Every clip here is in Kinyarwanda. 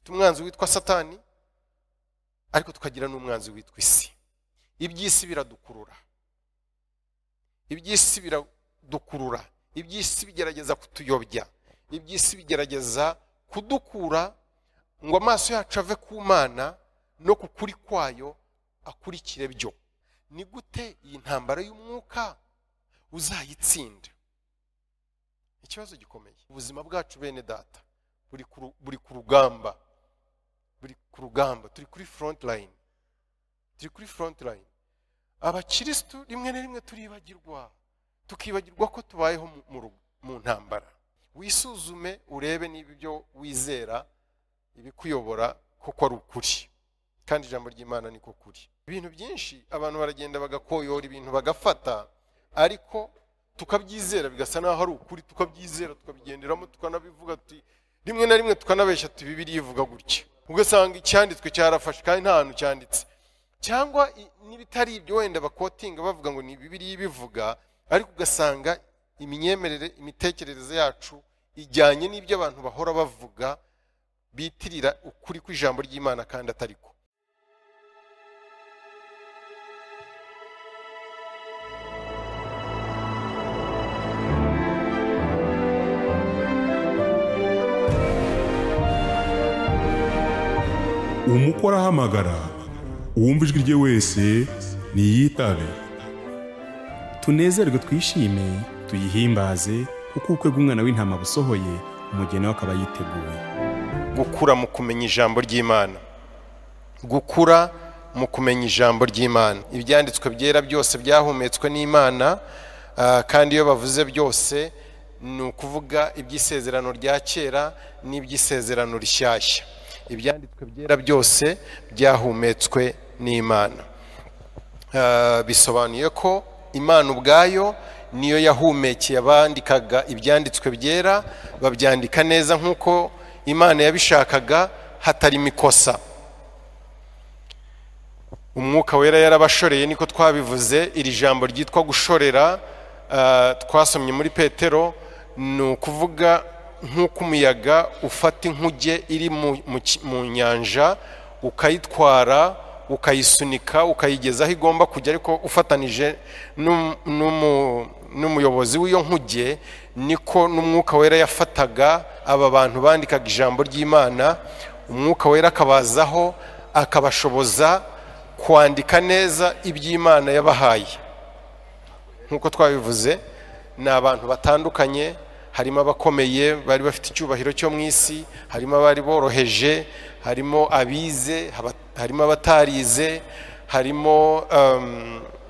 dufite umwanzi witwa Satani, ariko tukagira n'umwanzi witwa isi. Iby'isi biradukurura, iby'isi biradukurura, iby'isi bigerageza kutuyobya, iby'isi bigerageza kudukura ngo amaso yacu ave ku Mana no ku kuri kwayo akurikire byo. Ni gute iyi ntambara y'umwuka uzayitsinda? Ikibazo gikomeye. Ubuzima bwacu bene data buri ku rugamba, turi kuri front line, abakristo rimwe na rimwe tukibagirwa ko tubayeho mu ntambara. Wisuzume urebe niba ibyo wizera ibikuyobora koko ari ukuri, kandi ijambo ry'Imana niko kuri. Ibintu byinshi abantu baragenda bagakoyora ibintu bagafata, ariko tukabyizera bigasa naho ari ukuri, tukabyizera tukabigenderamo, tukanabivuga ati rimwe na rimwe tukanabeshya ati Bibiliya ivuga gutya, ugasanga icyanditswe cyarafashe kandi nta hantu cyanditse, cyangwa n'ibitari ibyo wenda bakotinga bavuga ngo ni Bibiliya ibivuga, ariko ugasanga imyemerere imitekerereze yacu ijyanye n'ibyo abantu bahora bavuga bitirira ukuri kw'ijambo ry'Imana kandi atariko. Umukora ahamagara, uwumva ijwi rye wese niyitabe. Tunezerwe twishime, tuyihimbaze, kuko ubukwe bw'umwana w'intama busohoye, umugeni we akaba yiteguye. Gukura mu kumenya ijambo ry'Imana, gukura mu kumenya ijambo ry'Imana. Ibyanditswe byera byose byahumetswe n'Imana, kandi iyo bavuze byose ni ukuvuga iby'isezerano rya kera n'iby'isezerano rishyashya. Ibyanditswe byera byose byahumetswe n'Imana. Bisobanuye ko Imana ubwayo niyo yahumekeye abandikaga ibyanditswe byera, babyandika neza nk'uko Imana yabishakaga hatari mikosa. Umwuka wera yarabashoreye, niko twabivuze. Iri jambo ryitwa gushorera twasomye muri Petero, ni ukuvuga nk'uko umuyaga ufata inkuge iri mu nyanja ukayitwara ukayisunika ukayigeza aho igomba kujya, ariko ufatanije n'umuyobozi w'iyo nkuge, niko n'umwuka wera yafataga aba bantu bandikaga ijambo ry'Imana. Umwuka wera akabazaho akabashoboza kwandika neza iby'Imana yabahaye. Nk'uko twabivuze, ni abantu batandukanye, harimo abakomeye bari bafite icyubahiro cyo mu isi, harimo abari boroheje, harimo abize, harimo abatarize, harimo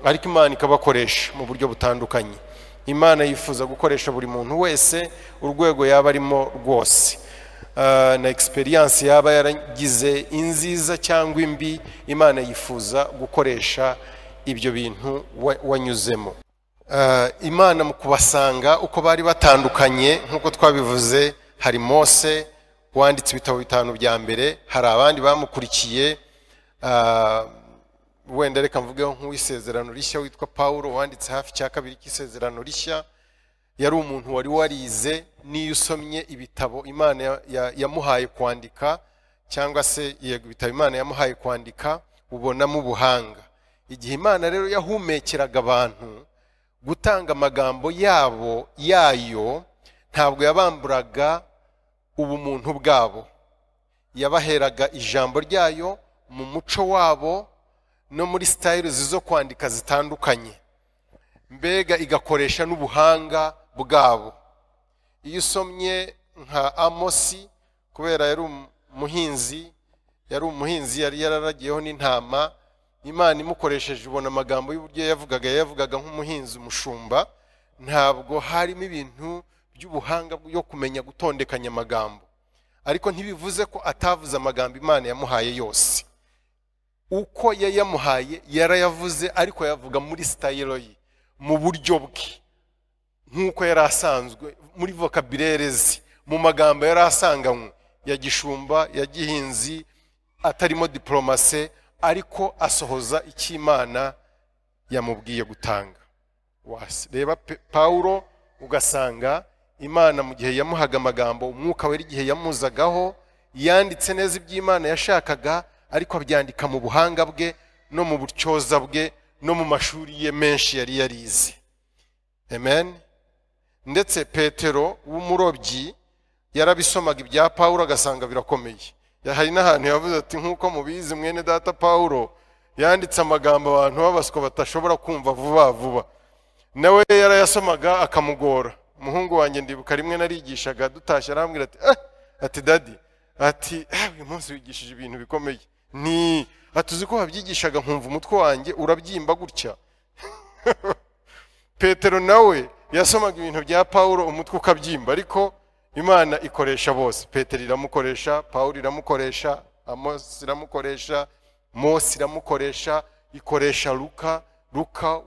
ariko Imana ikabakoresha mu buryo butandukanye. Imana yifuza gukoresha buri muntu wese urwego yaba arimo rwose, na experience yaba yaragize inziza cyangwa imbi. Imana yifuza gukoresha ibyo bintu wanyuzemo. Imana mu kubasanga uko bari batandukanye, nk'uko twabivuze, hari Mose wanditse ibitabo 5 bya mbere, hari abandi bamukurikiye, wenda reka mvugeho nk'uwisezerano rishya witwa Paulo wanditse hafi cya 2 cy'isezerano rishya. Yari umuntu wari warize, niyo usomye ibitabo Imana yamuhaye kwandika, cyangwa se yego ibitabo Imana yamuhaye kwandika, ubonamo ubuhanga. Igihe Imana rero yahumekeraga abantu gutanga amagambo yayo, ntabwo yabamburaga ubumuntu bwabo, yabaheraga ijambo ryayo mu muco wabo no muri styles zo kwandika zitandukanye, mbega igakoresha n'ubuhanga bwabo. Iyo usomye nka Amosi, kubera yari umuhinzi yari yararagiyeho n'intama, Imana imukoresheje ubona amagambo y'uburyo yavugaga nk'umuhinzi umushumba. Ntabwo harimo ibintu by'ubuhanga byo kumenya gutondekanya amagambo, ariko ntibivuze ko atavuze amagambo Imana yamuhaye yose. Uko yayamuhaye yarayavuze, ariko yavuga muri style ye, mu buryo bwe, nk'uko yari asanzwe, muri vocabulaire ze, mu magambo yari asanganywe ya gishumba, ya gihinzi, atarimo diplomase, ariko asohoza icyo Imana yamubwiye gutanga. Reba Paulo, ugasanga Imana mu gihe yamuhaga amagambo, umwuka wera igihe yamuzagaho yanditse neza iby'Imana yashakaga, ariko abyandika mu buhanga bwe no mu buryoza bwe no mu mashuri ye menshi yari yarize. Amen. Ndetse Petero w'umurobyi yarabisomaga ibya Pawulo agasanga birakomeye. Hari n'ahantu yavuze ati nk'uko mubizi mwene data Pawulo yanditse amagambo abantu babaswa batashobora kumva vuba vuba, nawe yarayasomaga akamugora. Umuhungu wanjye ndibuka rimwe narigishaga dutashye arambwira ati dadi, ati uyu munsi wigishije ibintu bikomeye. Ni atuzi ko wabyigishaga nkumva umutwe wanjye urabyimba gutya. Petero nawe yasomaga ibintu bya Pawulo umutwe ukabyimba, ariko Imana ikoresha bose. Petero iramukoresha, Pawulo iramukoresha, Amos iramukoresha, Mose iramukoresha, ikoresha Luka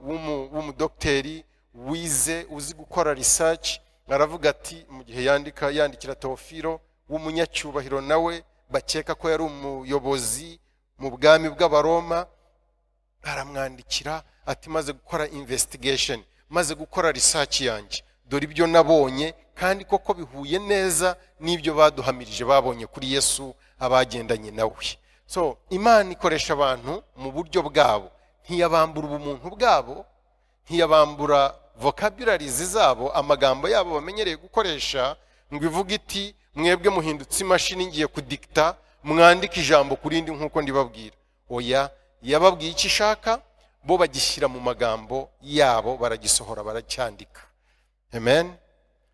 w'umudokiteri wize uzi gukora research. Aravuga ati mu gihe yandikira Teofilo w'umunyacyubahiro nawe bakeka ko yari umuyobozi mu bwami bw'Abaroma, aramwandikira ati maze gukora investigation, maze gukora research yanjye, dore ibyo nabonye kandi koko bihuye neza n'ibyo baduhamirije babonye kuri Yesu abagendanye nawe. So Imana ikoresha abantu mu buryo bwabo, ntiyabambura ubumuntu bwabo, ntiyabambura vocabularies zabo, amagambo yabo bamenyereye gukoresha, ngo ivuga iti mwebwe muhindutse imashini ngiye kudikta mwandika ijambo kurindi nkuko ndibabwira. Oya, yababwiye icyo ishaka, bo bagishyira mu magambo yabo, baragisohora, baracyandika. Amen.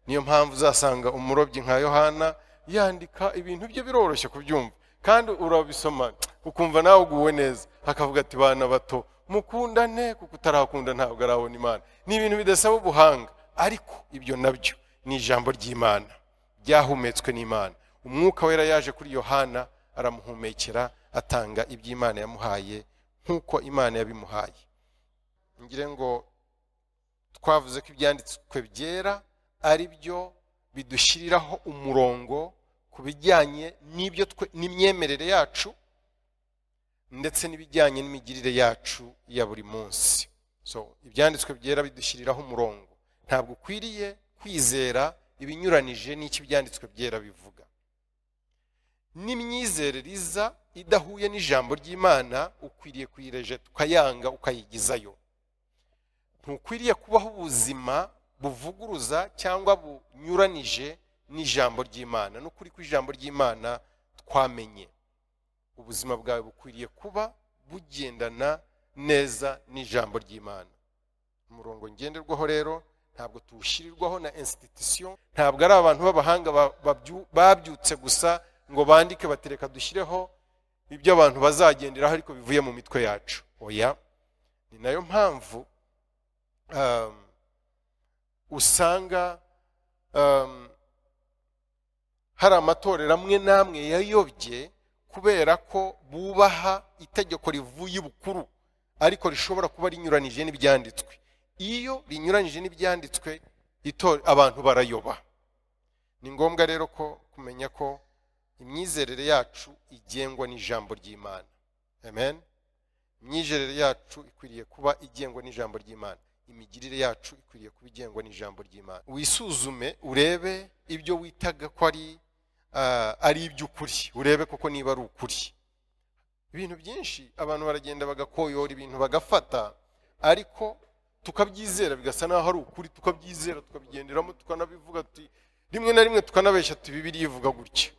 Niyo mpamvu uzasanga umurobyi nka Yohana yandika ibintu bye biroroshye kubyumva, kandi urabisoma ukumva nawe uguwe neza, akavuga ati bana bato mukundane kuko utarakunda ntabwo arabona Imana. Ni ibintu bidasaba ubuhanga, ariko ibyo nabyo ni ijambo ry'Imana ryahumetswe n'Imana. Umwuka wera yaje kuri Yohana aramuhumekera, atanga iby'Imana yamuhaye nkuko Imana yabimuhaye. Ngire ngo twavuze ko ibyanditswe byera ari byo bidushyiriraho umurongo ku bijyanye n'imyemerere yacu ndetse n'ibijyanye n'imigirire yacu ya buri munsi. So ibyanditswe byera bidushyiriraho umurongo. Ntabwo ukwiriye kwizera ibinyuranije n'icyo ibyanditswe byera bivuga. N'imyizereriza idahuye n'ijambo ry'Imana ukwiriye kuyirejeta, ukayanga, ukayigizayo. Ntukwiriye kubaho ubuzima buvuguruza cyangwa bunyuranije n'ijambo ry'Imana n'ukuri kw'ijambo ry'Imana twamenye. Ubuzima bwawe bukwiriye kuba bugendana neza n'ijambo ry'Imana. Umurongo ngenderwaho rero ntabwo tuwushyirirwaho na institution, ntabwo ari abantu b'abahanga babyutse gusa ngo bandike batereka dushyireho ibyo abantu bazagenderaho ariko bivuye mu mitwe yacu. Oya, ni nayo mpamvu usanga hari amatorero amwe n'amwe yayobye kubera ko bubaha itegeko rivuye ibukuru ariko rishobora kuba rinyuranije n'ibyanditswe. Iyo rinyuranije n'ibyanditswe abantu barayoba. Ni ngombwa rero ko kumenya ko imyizerere yacu igengwa n'ijambo ry'Imana. Amen. Imyizerere yacu ikwiriye kuba igengwa n'ijambo ry'Imana. Imigirire yacu ikwiriye kuba igengwa n'ijambo ry'Imana. Wisuzume urebe ibyo witaga ko ari iby'ukuri, urebe koko niba ari ukuri. Ibintu byinshi abantu baragenda bagakoyora ibintu bagafata, ariko tukabyizera bigasa naho ari ukuri, tukabyizera tukabigenderamo, tukanabivuga ati rimwe na rimwe tukanabeshya ati Bibiliya ivuga gutya.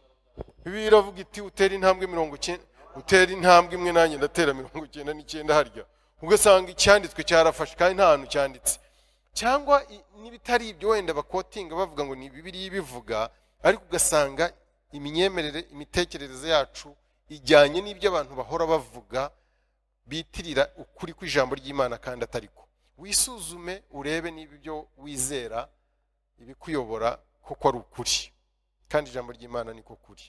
Bibiliya iravuga iti utera intambwe 90, utera intambwe imwe nanjye ndatera 99 harya. Ugasanga icyanditswe cyarafashe kandi nta hantu cyanditse. Cyangwa n'ibitari ibyo wenda bakotinga bavuga ngo ni Bibiliya ibivuga, ariko ugasanga imyemerere, imitekerereze yacu ijyanye n'ibyo abantu bahora bavuga bitirira ukuri kw'ijambo ry'Imana kandi atariko. Wisuzume urebe niba ibyo wizera ibikuyobora koko ari ukuri, kandi ijambo ry'Imana niko kuri.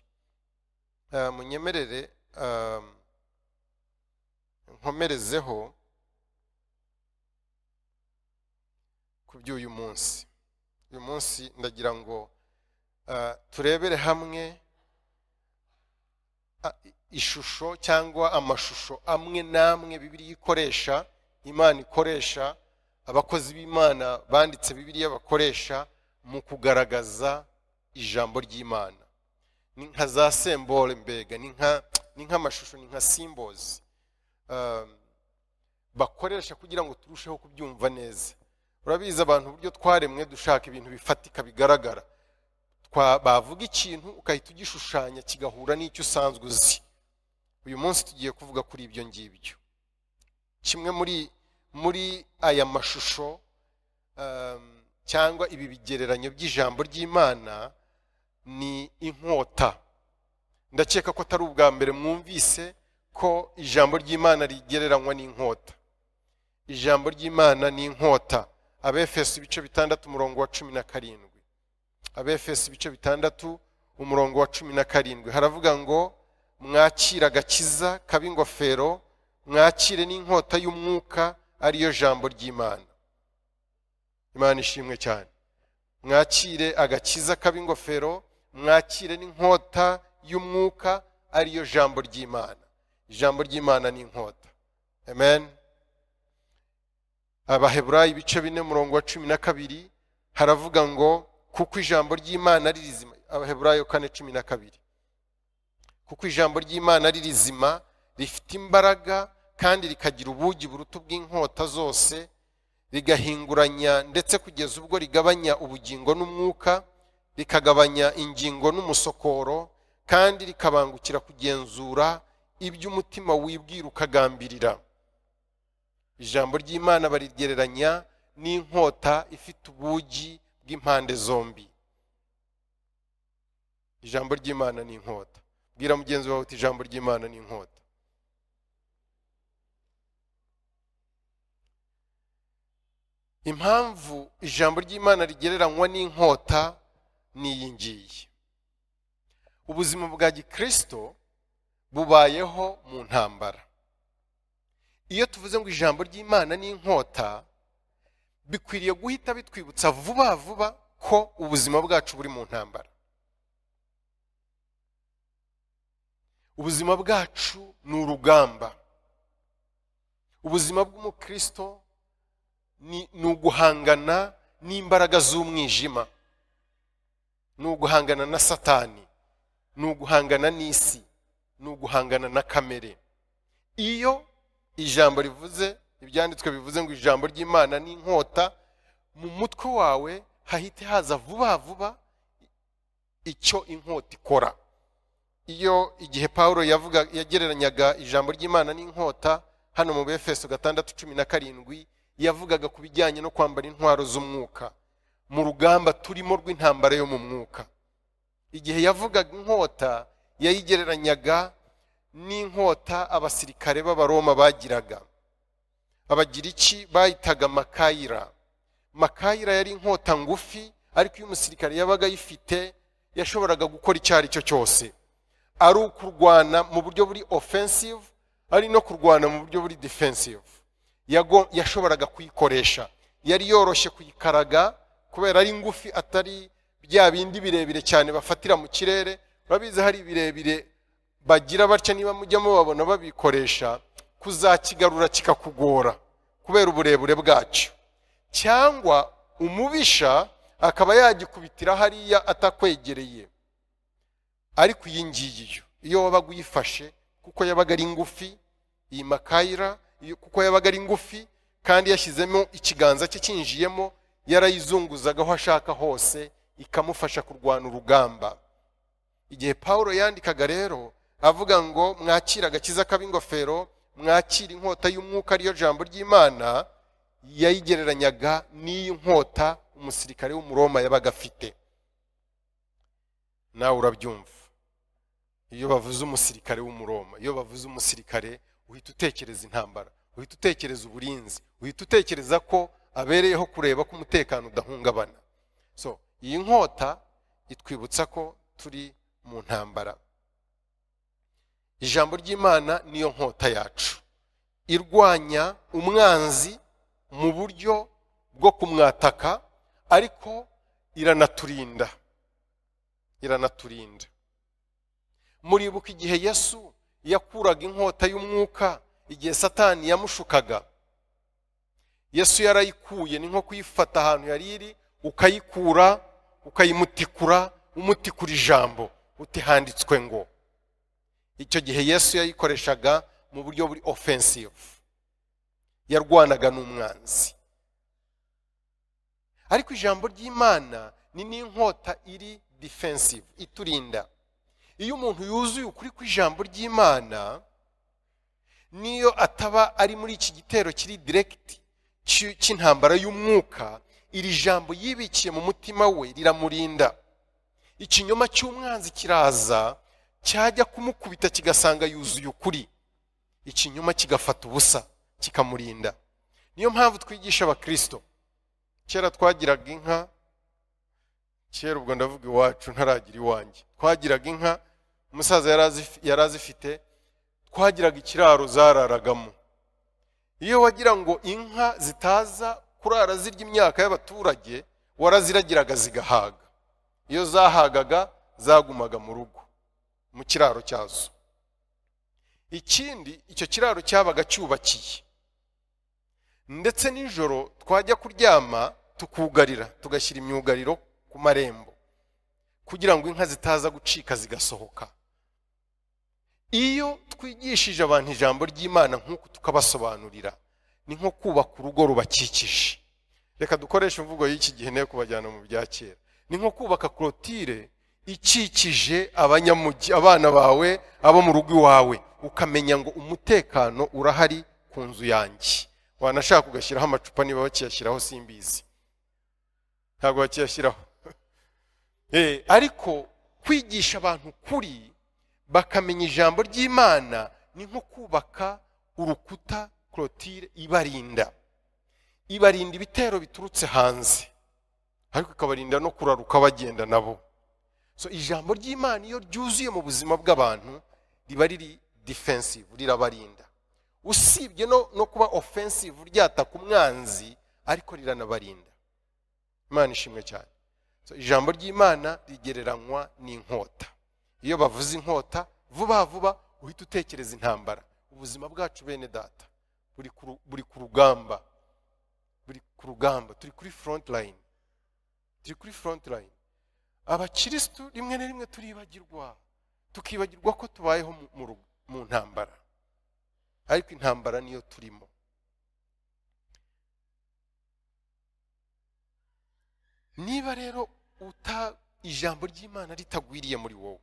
Munyemerere nkomerezeho ku by'uyu munsi. Uyu munsi ndagira ngo turebere hamwe ishusho cyangwa amashusho amwe n'amwe Bibiliya ikoresha, Imana ikoresha, abakozi b'Imana banditse Bibiliya bakoresha mu kugaragaza ijambo ry'Imana. ni nka za symbole, mbega ni nk'amashusho, ni nka symbols bakoresha kugira ngo turusheho kubyumva neza. Urabizi abantu uburyo twaremwe dushaka ibintu bifatika bigaragara, bavuga ikintu ukahita ugishushanya kigahura n'icyo usanzwe uzi. Uyu munsi tugiye kuvuga kuri ibyo ngibyo. Kimwe muri aya mashusho cyangwa ibi bigereranyo by'ijambo ry'Imana ni inkota. Ndakeka ko atari ubwa mbere mwumvise ko ijambo ry'Imana rigereranywa n'inkota. Ijambo ry'Imana ni inkota. Abefeso ibice 6 umurongo wa 17. Abefeso ibice 6 umurongo wa 17 haravuga ngo mwakira agakiza kab'ingofero, mwakire n'inkota y'umwuka ariyo jambo ry'Imana. Imana ishimwe cyane. Mwakire agakiza kab'ingofero, mwakire n'inkota y'umwuka ariyo jambo ry'Imana. Ijambo ry'Imana ni inkota. Amen. Abaheburayo ibice 4 umurongo wa 12 haravuga ngo kuko ijambo ry'Imana ari rizima. Abaheburayo 4:12. Kuko ijambo ry'Imana ari rizima, rifite imbaraga kandi rikagira ubugi buruta bw'inkota zose, rigahinguranya ndetse kugeza ubwo rigabanya ubugingo n'umwuka, rikagabanya ingingo n'umusokoro, kandi rikabangukira kugenzura iby'umutima wibwira ukagambirira. Ijambo ry'Imana barigereranya n'inkota ifite ubugi bw'impande zombi. Ijambo ry'Imana ni inkota. Bwira mugenzi wawe uti ijambo ry'Imana ni inkota. Impamvu ijambo ry'Imana rigereranywa n'inkota ni iyi ngiyi. Ubuzima bwa Gikristo bubayeho mu ntambara. Iyo tuvuze ngo ijambo ry'Imana ni inkota, bikwiriye guhita bitwibutsa vuba vuba ko ubuzima bwacu buri mu ntambara. Ubuzima bwacu ni urugamba. Ubuzima bw'umukristo ni uguhangana n'imbaraga z'umwijima, ni uguhangana na Satani, ni uguhangana n'isi, ni uguhangana na kamere. Iyo ijambo rivuze, ibyanditswe bivuze ngo ijambo ry'Imana ni inkota, mu mutwe wawe hahite haza vuba vuba icyo inkota ikora. Iyo igihe Paulo yagereranyaga ijambo ry'Imana n'inkota hano mu Befeso 6:17 yavugaga ku bijyanye no kwambara intwaro z'umwuka mu rugamba turimo rw'intambara yo mu mwuka. Igihe yavugaga inkota yayigereranyaga n'inkota abasirikare b'Abaroma bagiraga. Abagiriki bayitaga makayira. Makayira yari inkota ngufi, ariko iyo umusirikare yabaga yifite yashoboraga gukora icyari cyo cyose. Ari ukurwana mu buryo buri offensive, ari no kurwana mu buryo buri defensive. Yashoboraga kuyikoresha. Yari yoroshye kuyikaraga kubera ari ngufi, atari bya bindi birebire cyane bafatira mu kirere. Babize hari birebire bagira batya, niba mujyamo babona babikoresha, kuzakigarura kikakugora kubera uburebure bwacyo. Cyangwa umubisha akaba yagikubitira hariya atakwegereye. Ariko iyi ngiyi iyo wabaga uyifashe, kuko yabaga ari ngufi, iyi makayira kuko yabaga ari ngufi kandi yashyizemo ikiganza cye kinjiyemo, yarayizunguzaga aho ashaka hose, ikamufasha kurwana urugamba. Igihe Paulo yandikaga rero avuga ngo mwakira agakiza kab'ingofero, mwakira inkota y'umwuka ariyo jambo ry'Imana, yayigereranyaga n'iyi nkota umusirikare w'Umuroma yabaga afite. Nawe urabyumva. Iyo bavuze umusirikare w'Umuroma, iyo bavuze umusirikare, uhita utekereza intambara, uhita utekereza uburinzi, uhita utekereza ko abereyeho kureba ko umutekano udahungabana. So iyi nkota itwibutsa ko turi mu ntambara. Ijambo ry'Imana niyo nkota yacu, irwanya umwanzi mu buryo bwo kumwataka, ariko iranaturinda. Muribuka igihe Yesu yakuraga inkota y'umwuka, igihe Satani yamushukaga, Yesu yarayikuye. Ni nko kuyifata ahantu yari iri, ukayikura, ukayimutikura, umutikura ijambo, uti handitswe ngo. Icyo gihe Yesu yayikoreshaga mu buryo buri offensive, yarwanaga n'umwanzi. Ariko ijambo ry'Imana ni n'inkota iri defensive, iturinda. Iyo umuntu yuzuye ukuri kw'ijambo ry'Imana, niyo ataba ari muri iki gitero kiri direct cy'intambara y'umwuka, iri jambo yibikiye mu mutima we riramurinda. Ikinyoma cy'umwanzi kiraza, cyajya kumukubita kigasanga yuzuye ukuri, ikinyoma kigafata ubusa kikamurinda. Niyo mpamvu twigisha abakristo. Kera twagiraga inka, kera ubwo ndavuga iwacu ntaragira iwanjye, twagiraga inka, umusaza yarazifite, twagiraga ikiraro zararagamo. Iyo wagira ngo inka zitaza kurara zirya imyaka y'abaturage, waraziragiraga zigahaga. Iyo zahagaga zagumaga mu rugo, mu kiraro cyazo. Ikindi, icyo kiraro cyabaga cyubakiye, ndetse nijoro twajya kuryama tukugarira, tugashyira imyugariro ku marembo kugira ngo inka zitaza gucika zigasohoka. Iyo twigishije abantu ijambo ry'Imana nk'uko tukabasobanurira, ni nko kubaka urugo rubakikije. Reka dukoreshe imvugo y'iki gihe ne kubajyana mu bya kera. Ni nko kubaka clôture ikikije abanyamugi, abana bawe, abo mu rugo iwawe, ukamenya ngo umutekano urahari ku nzu yanjye. Wanashaka kugashyiraho amacupa niba bakiyashyiraho simbizi, ntabwo bakiyashyiraho. Ariko kwigisha abantu kuri bakamenya ijambo ry'Imana ni nko kubaka urukuta, clôture ibarinda ibitero biturutse hanze, ariko ikabarinda no kuraruka bagenda nabo. So ijambo ry'Imana iyo ryuzuye mu buzima bw'abantu riba riri defensive, rirabarinda. Usibye no kuba offensive ryataka umwanzi, ariko riranabarinda. Imana ishimwe cyane. So ijambo ry'Imana rigereranywa n'inkota. Iyo bavuze inkota, vuba vuba uhita utekereza intambara. Ubuzima bwacu bene data buri ku rugamba, turi kuri front line. Abakristo rimwe na rimwe tukibagirwa ko tubayeho mu ntambara, ariko intambara niyo turimo. Niba rero ijambo ry'Imana ritagwiriye muri wowe,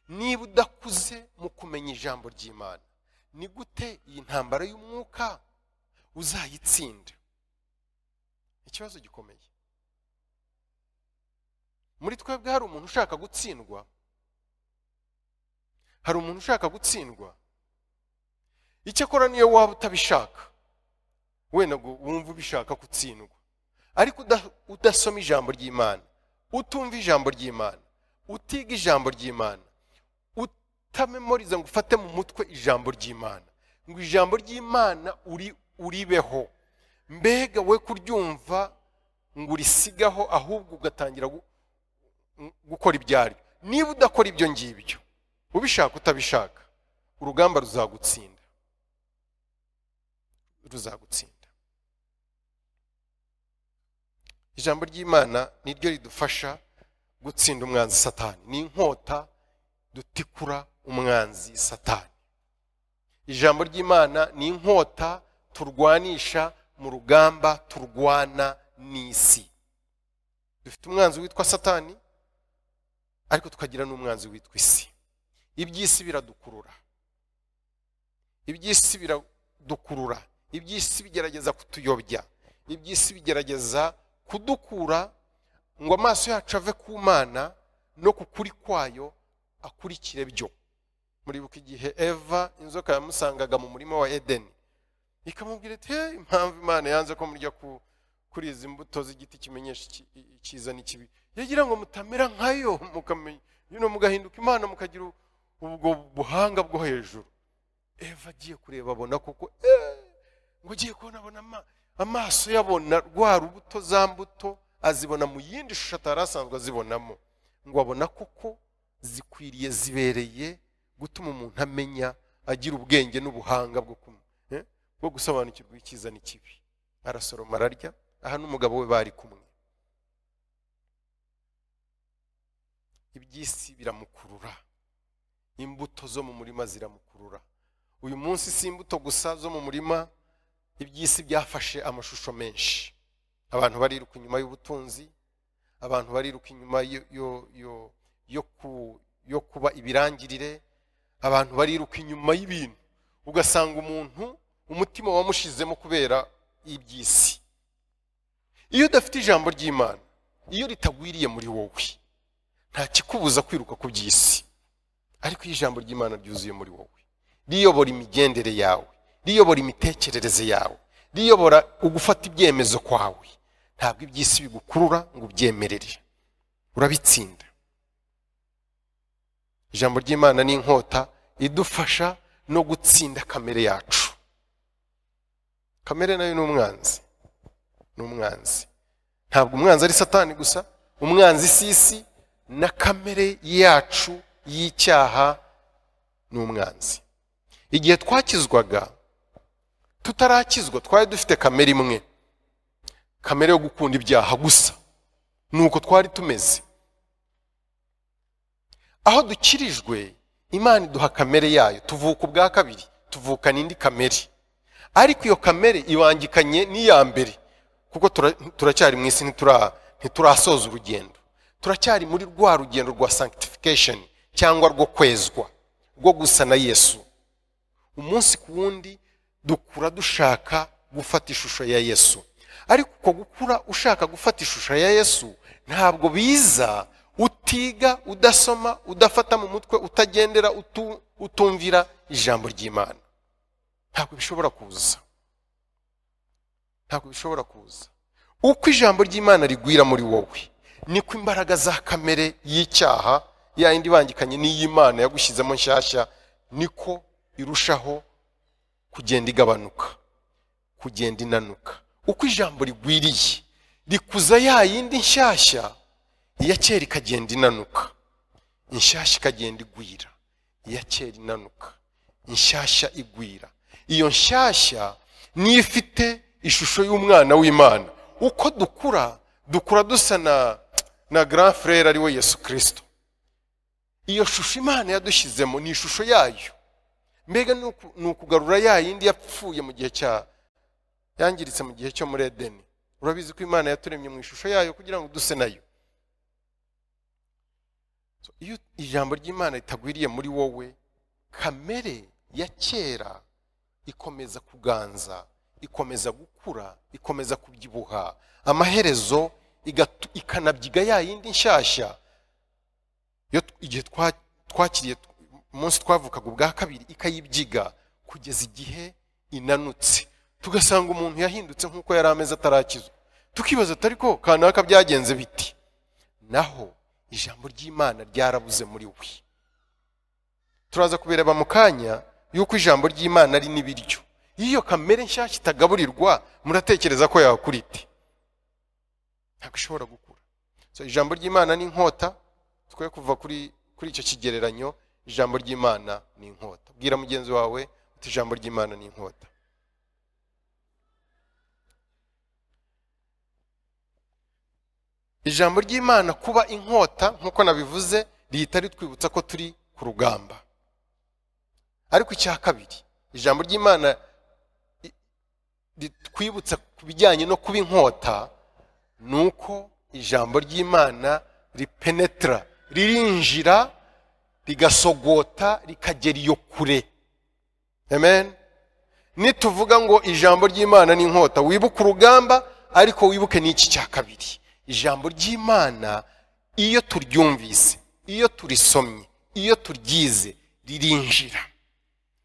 niba udakuze mu kumenya ijambo ry'Imana, ni gute iyi ntambara y'umwuka uzayitsinda? Ikibazo gikomeye. Muri twebwe hari umuntu ushaka gutsindwa, icyakora niyo waba utabishaka, wenda ngo wumva ubishaka gutsindwa, ariko udasoma ijambo ry'Imana, utumva ijambo ry'Imana, utiga ijambo ry'Imana, utamemoriza ngo ufate mu mutwe ijambo ry'Imana, ngo ijambo ry'Imana uribeho, mbega we kuryumva ngo urisigaho, ahubwo ugatangira gukora ibyaryo. Niba udakora ibyo ngibyo, ubishaka utabishaka, urugamba ruzagutsinda. Ijambo ry'Imana niryo ridufasha gutsinda umwanzi Satani. Ni inkota dutikura umwanzi Satani. Ijambo ry'Imana ni inkota turwanisha mu rugamba turwana n'isi. Dufite umwanzi witwa Satani, ariko tukagira n'umwanzi witwa isi. Iby'isi biradukurura, iby'isi bigerageza kutuyobya, iby'isi bigerageza kudukura ngo amaso yacu ave ku Mana no ku kuri kwayo akurikire byo. Muribuka igihe Eva inzoka yamusangaga mu murima wa Edeni, ikamubwira iti impamvu Imana yanze ko murya kuri izi mbuto z'igiti kimenyesha icyiza n'ikibi, yagira ngo mutamera nkayo, mugahinduka Imana, mukagira ubwo buhanga bwo hejuru. Eva agiye kureba abona koko, ngo ugiye kubona amaso yabona rwa rubuto, za mbuto azibona mu yindi shusho atari asanzwe azibonamo, ngo abona koko zikwiriye, zibereye gutuma umuntu amenya, agira ubwenge n'ubuhanga bwo gusobanukirwa icyiza n'ikibi. Arasoroma ararya, aha n'umugabo we bari kumwe. iby'isi biramukurura, imbuto zo mu murima ziramukurura. Uyu munsi si imbuto gusa zo mu murima, iby'isi byafashe amashusho menshi. Abantu bariruka inyuma y'ubutunzi, abantu bariruka inyuma yo kuba ibirangirire, abantu bariruka inyuma y'ibintu, ugasanga umuntu umutima wamushizemo kubera iby'isi. Iyo udafite ijambo ry'Imana, iyo ritagwiriye muri wowe, nta kikubuza kwiruka ku by'isi. Ariko iyo ijambo ry'Imana ryuzuye muri wowe, riyobora imigendere yawe, riyobora imitekerereze yawe, riyobora ugufata ibyemezo kwawe, ntabwo iby'isi bigukurura ngo ubyemerere, urabitsinda. Ijambo ry'Imana ni inkota idufasha no gutsinda kamere yacu. Kamere nayo ni umwanzi. Ntabwo umwanzi ari Satani gusa, umwanzi sisi na kamere yacu y'icyaha ni umwanzi. Igihe twakizwaga, tutarakizwa twari dufite kamere imwe, kamere yo gukunda ibyaha gusa. Nuko twari tumeze. Aho dukirijwe, Imana iduha kamere yayo, tuvuka ubwa kabiri, tuvukana indi kamere. Ariko iyo kamere ibangikanye n'iya mbere, kuko turacyari mu isi, ntiturasoza urugendo. Turacyari muri rwa rugendo rwa sanctification, cyangwa rwo kwezwa, rwo gusa na Yesu. Umunsi ku wundi dukura dushaka gufata ishusho ya Yesu. Ariko uko gukura ushaka gufata ishusho ya Yesu ntabwo biza utiga, udasoma, udafata mu mutwe, utagendera, utumvira ijambo ry'Imana. Ntabwo bishobora kuza. Uko ijambo ry'Imana rigwira muri wowe, niko imbaraga za kamere y'icyaha ya indi bangikanye n'iy'Imana yagushyizemo nshyashya, niko irushaho kugenda igabanuka, kugenda inanuka. Uko ijambo rigwiriye, rikuza ya yindi nshyashya, iya kera ikagenda inanuka, inshyashya ikagenda igwira, iya kera inanuka, inshyashya igwira. Iyo nshyashya niyo ifite ishusho y'umwana w'Imana. Uko dukura dusa na grand frère ari we Yesu Kristo. Iyo shusho Imana yadushyizemo ni ishusho yayo. Mbega ni ukugarura ya yindi yapfuye mu gihe yangiritse mu gihe cyo muri Edeni. Urabizi ko Imana yaturemye mu ishusho yayo kugira ngo duse nayo. Iyo ijambo ry'Imana ritagwiriye muri wowe, kamere ya kera ikomeza kuganza, ikomeza gukura, ikomeza kubyibuha, amaherezo ikanabyiga ya yindi nshyashya. Igihe twakiriye umunsi twavukaga ubwa kabiri, ikayibyiga kugeza igihe inanutse, tugasanga umuntu yahindutse nk'uko yari ameze atarakizwa. Tukibaza ariko kanaka byagenze biti? Naho ijambo ry'Imana ryarabuze muri we. Turaza kubireba mu kanya yuko ijambo ry'Imana ari n'ibiryo. Iyo kamere nshyashya itagaburirwa, muratekereza ko yakura ite? Ntabwo ishobora gukura. Ijambo ry'Imana ni inkota. Twe kuva kuri icyo kigereranyo, ijambo ry'Imana ni inkota. Bwira mugenzi wawe uti ijambo ry'Imana ni inkota. Ijambo ry'Imana kuba inkota, nk'uko nabivuze, rihita ritwibutsa ko turi ku rugamba. Ariko icya kabiri, ijambo ry'Imana ritwibutsa ku bijyanye no kuba inkota, nuko ijambo ry'Imana ripenetra, ririnjira, rigasogota, rikagera iyo kure. Amen. Nituvuga ngo ijambo ry'Imana ni inkota, wibuke urugamba, ariko wibuke n'iki cya kabiri. Ijambo ry'Imana iyo turyumvise, iyo turisomye, iyo turyize,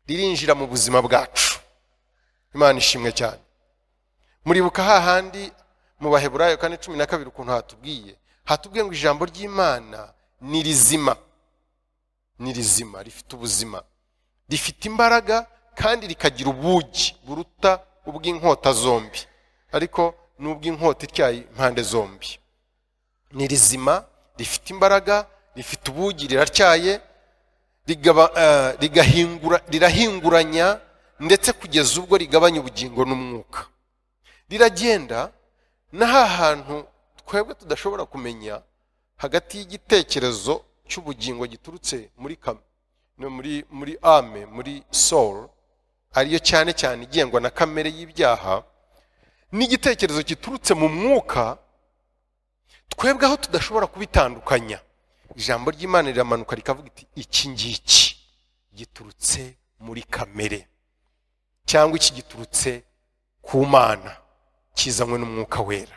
ririnjira mu buzima bwacu. Imana ishimwe cyane. Muribuka hahandi mu Baheburayo 4:12 ukuntu hatubwiye ngo ijambo ry'Imana ni rizima, rifite ubuzima, rifite imbaraga, kandi rikagira ubugi buruta ubw'inkota zombi, ariko n'ubw'inkota ityaye impande zombi. Ni rizima, rifite imbaraga, rifite ubugi, riratyaye, rirahinguranya, ndetse kugeza ubwo rigabanya ubugingo n'umwuka. Riragenda na hantu twebwe tudashobora kumenya, hagati y'igitekerezo cy'ubugingo giturutse muri ame, muri soul, ariyo cyane cyane igengwa na kamere y'ibyaha, n'igitekerezo giturutse mu mwuka, twebwe aho tudashobora kubitandukanya, ijambo ry'Imana riramanuka rikavuga iti iki ngiki giturutse muri kamere, cyangwa iki giturutse ku Mana, kizanywe n'umwuka wera.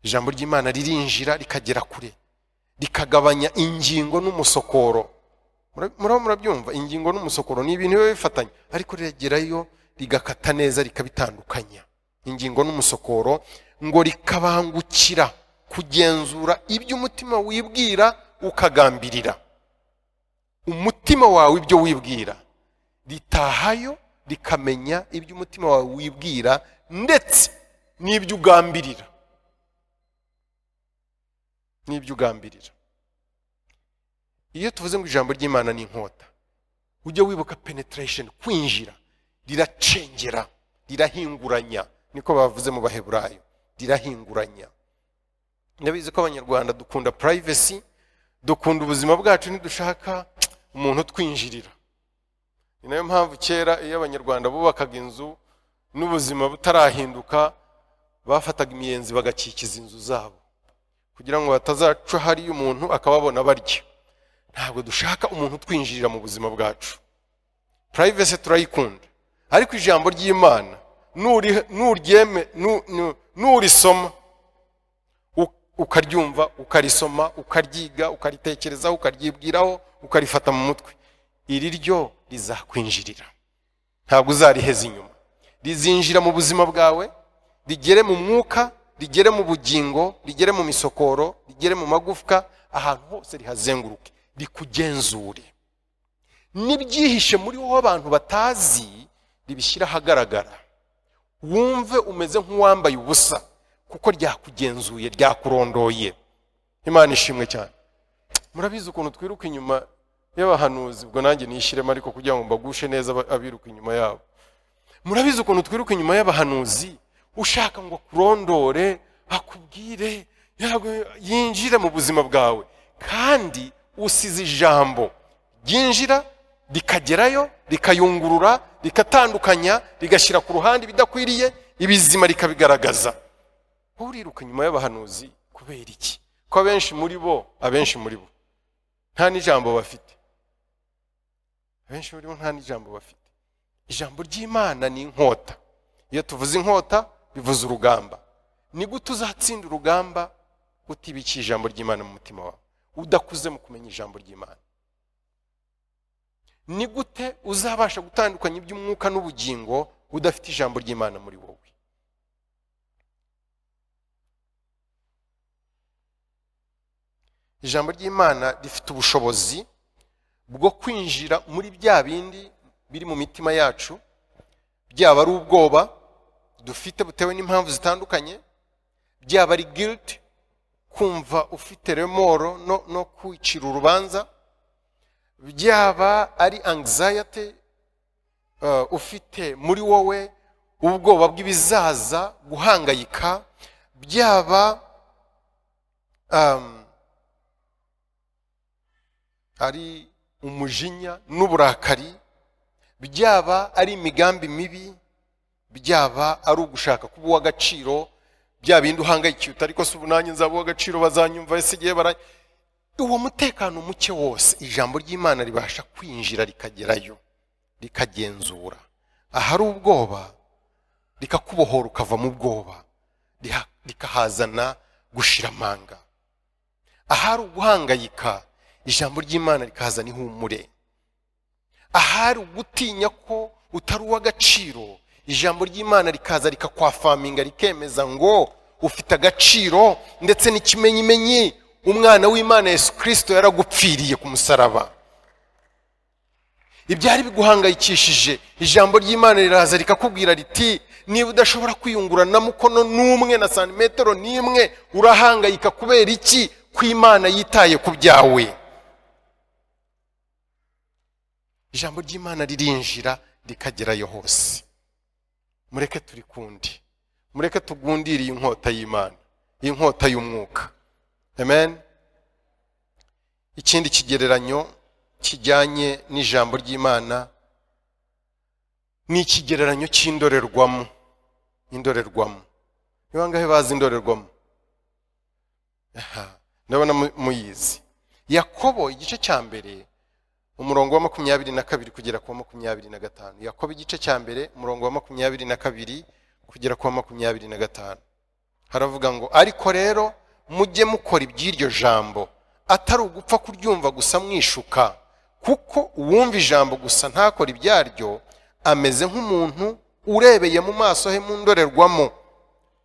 Ijambo ry'Imana ririnjira rikagera kure, rikagabanya ingingo n'umusokoro. Murabyumva, ingingo n'umusokoro ni ibintu biba bifatanye, ariko riragerayo rigakata neza rikabitandukanya. Ingingo n'umusokoro ngo rikabangukira kugenzura ibyo umutima wibwira ukagambirira. Umutima wawe ibyo wibwira ritahayo rikamenya ibyo umutima wawe wibwira ndetse n'ibyo ugambirira. Iyo tuvuze ngo ijambo ry'Imana ni inkota, ujye wibuka penetration, kwinjira, riracengera, rirahinguranya, niko bavuze mu Baheburayo, rirahinguranya. Ndabizi ko Abanyarwanda dukunda privacy, dukunda ubuzima bwacu, ntidushaka umuntu twinjirira. Ni nayo mpamvu kera iyo Abanyarwanda bubakaga inzu n'ubuzima butarahinduka, bafataga imiyenzi bagakikiza inzu zabo kugira ngo batazaca hari umuntu akababona barya. Ntabwo dushaka umuntu twinjirira mu buzima bwacu. Privacy turayikunda, ariko ijambo ry'Imana nurisoma ukaryumva, ukarisoma, ukaryiga, ukaritekerezaho, ukaryibwiraho, ukarifata mu mutwe, iri ryo rizakwinjirira, ntabwo uzariheza inyuma. Rizinjira mu buzima bwawe, rigere mu mwuka, rigere mu bugingo, rigere mu misokoro, rigere mu magufwa, ahantu hose rihazenguruke, rikugenzure. N'ibyihishe muri wowe abantu batazi ribishyira ahagaragara, wumve umeze nk'uwambaye ubusa, kuko ryakugenzuye, ryakurondoye. Imana ishimwe cyane. Murabizi ukuntu twiruka inyuma y'abahanuzi, ubwo nanjye nishyiremo ariko kugira ngo mbagushe neza abiruka inyuma yabo. Murabizi ukuntu twiruka inyuma y'abahanuzi, ushaka ngo kurondore, akubwire, yinjire mu buzima bwawe, kandi usize ijambo ryinjira rikagerayo, rikayungurura, rikatandukanya, rigashyira ku ruhande ibidakwiriye, ibizima rikabigaragaza. Uriruka inyuma y'abahanuzi kubera iki? Ko abenshi muri bo nta n'ijambo bafite. Abenshi muri bo nta n'ijambo bafite. Ijambo ry'Imana ni inkota. Iyo tuvuze inkota bivuze urugamba. Ni gute uzatsinda urugamba utibikiye ijambo ry'Imana mu mutima wawe, udakuze mu kumenya ijambo ry'Imana? Ni gute uzabasha gutandukanya iby'umwuka n'ubugingo udafite ijambo ry'Imana muri wowe? Ijambo ry'Imana rifite ubushobozi bwo kwinjira muri bya bindi biri mu mitima yacu, byaba ari ubwoba dufite butewe n'impamvu zitandukanye, byaba ari guilt, kumva ufite remoro no kwicira urubanza, byaba ari anxiety, ufite muri wowe ubwoba bw'ibizaza, guhangayika, byaba ari umujinya n'uburakari, byaba ari imigambi mibi, byaba ari ugushaka kuba uw'agaciro, bya bindi uhangayikiye ariko se ubu nanjye nzaba uw'agaciro, bazanyumva ese igihe uwo mutekano muke wose ijambo ry'Imana ribasha kwinjira rikagerayo, rikagenzura. Ahari ubwoba rikakubohora ukava mu bwoba, rikahazana gushiramanga. Ahari uguhangayika ijambo ry'Imana rikahazana ihumure. Ahari ugutinya ko utari uw'agaciro ijambo ry'Imana rikaza rikakwafaminga, rikemeza ngo ufite agaciro, ndetse n'ikimenyimenyi umwana w'Imana Yesu Kristo yaragupfiriye ku musaraba. Ibyari biguhangayikishije ijambo ry'Imana riraza rikakubwira riti, niba udashobora kwiyungura na mukono n'umwe na santimetero n'imwe, urahangayika kubera iki? Ko Imana yitaye ku byawe. Ijambo ry'Imana ririnjira rikagerayo hose. Mureke turikunde, mureke tugundire iyi nkota y'Imana, iyi nkota y'umwuka. amen. Ikindi kigereranyo kijyanye n'ijambo ry'Imana ni ikigereranyo cy'indorerwamo. Indorerwamo, ni bangahe bazi indorerwamo? Ndabona muyizi. Yakobo igice cya mbere umurongo wa 22 kugera ku 25. Yakobo igice cya mbere umurongo wa 22 kugera ku 25 haravuga ngo ariko rero mujye mukora iby'iryo jambo, atari ugupfa kuryumva gusa mwishuka, kuko uwumva ijambo gusa ntakora ibyaryo ameze nk'umuntu urebeye mu maso he mu ndorerwamo,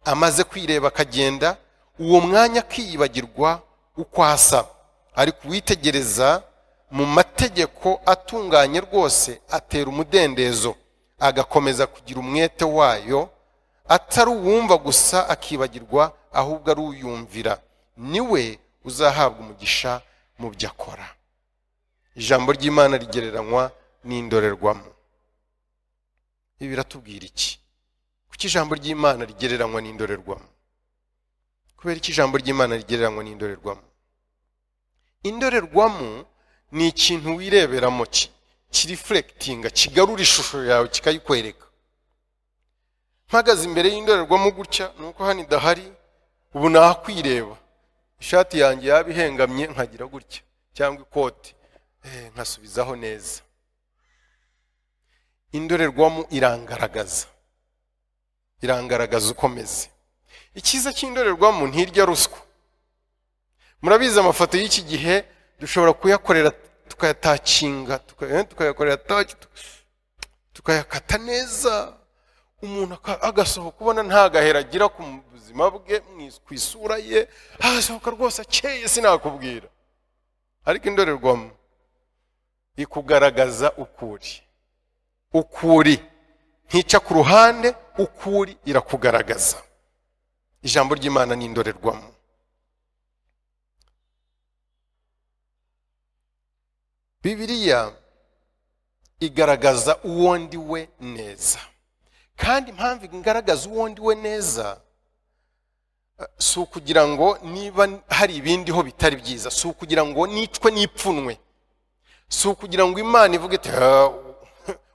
amaze kwireba akagenda, uwo mwanya akiyibagirwa uko asa. ariko uwitegereza mu mategeko atunganye rwose atera umudendezo, agakomeza kugira umwete wayo, atari uwumva gusa akibagirwa, ahubwo ari uyumvira, niwe uzahabwa umugisha mu byo akora. Ijambo ry'Imana rigereranywa n'indorerwamo. Ibi biratubwira iki? Kuki ijambo ry'Imana rigereranywa n'indorerwamo? Kubera iki ijambo ry'Imana rigereranywa n'indorerwamo? Indorerwamo ni ikintu wireberamo kireflectinga, kigarura ishusho yawe kikayikwereka. Mpagaze imbere y'indorerwamo gutya, nuko hano idahari, ubu nakwireba. Ishati yanjye yabihengamye nkagira gutya, cyangwa ikoti nkasubizaho neza. Indorerwamo irangaragaza ukomeze. Ikiza cy'indorerwamo ntirya ruswa. Murabizi amafoto y'iki gihe dushobora kuyakorera tukayatacinga, tukayakorera touch, tukayakata neza, umuntu agasohoka ubona nta gahera agira ku buzima bwe, ku isura ye, agasohoka rwose akeye sinakubwira. Ariko indorerwamo ikugaragaza ukuri, ntica ku ruhande, ukuri irakugaragaza. Ijambo ry'Imana ni indorerwamo. Bibiliya igaragaza uwo ndi we neza, kandi impamvu igaragaza uwo ndi we neza si ukugira ngo niba hari ibindi ho bitari byiza, si ukugira ngo nicwe n'ipfunwe, si ukugira ngo Imana ivuge iti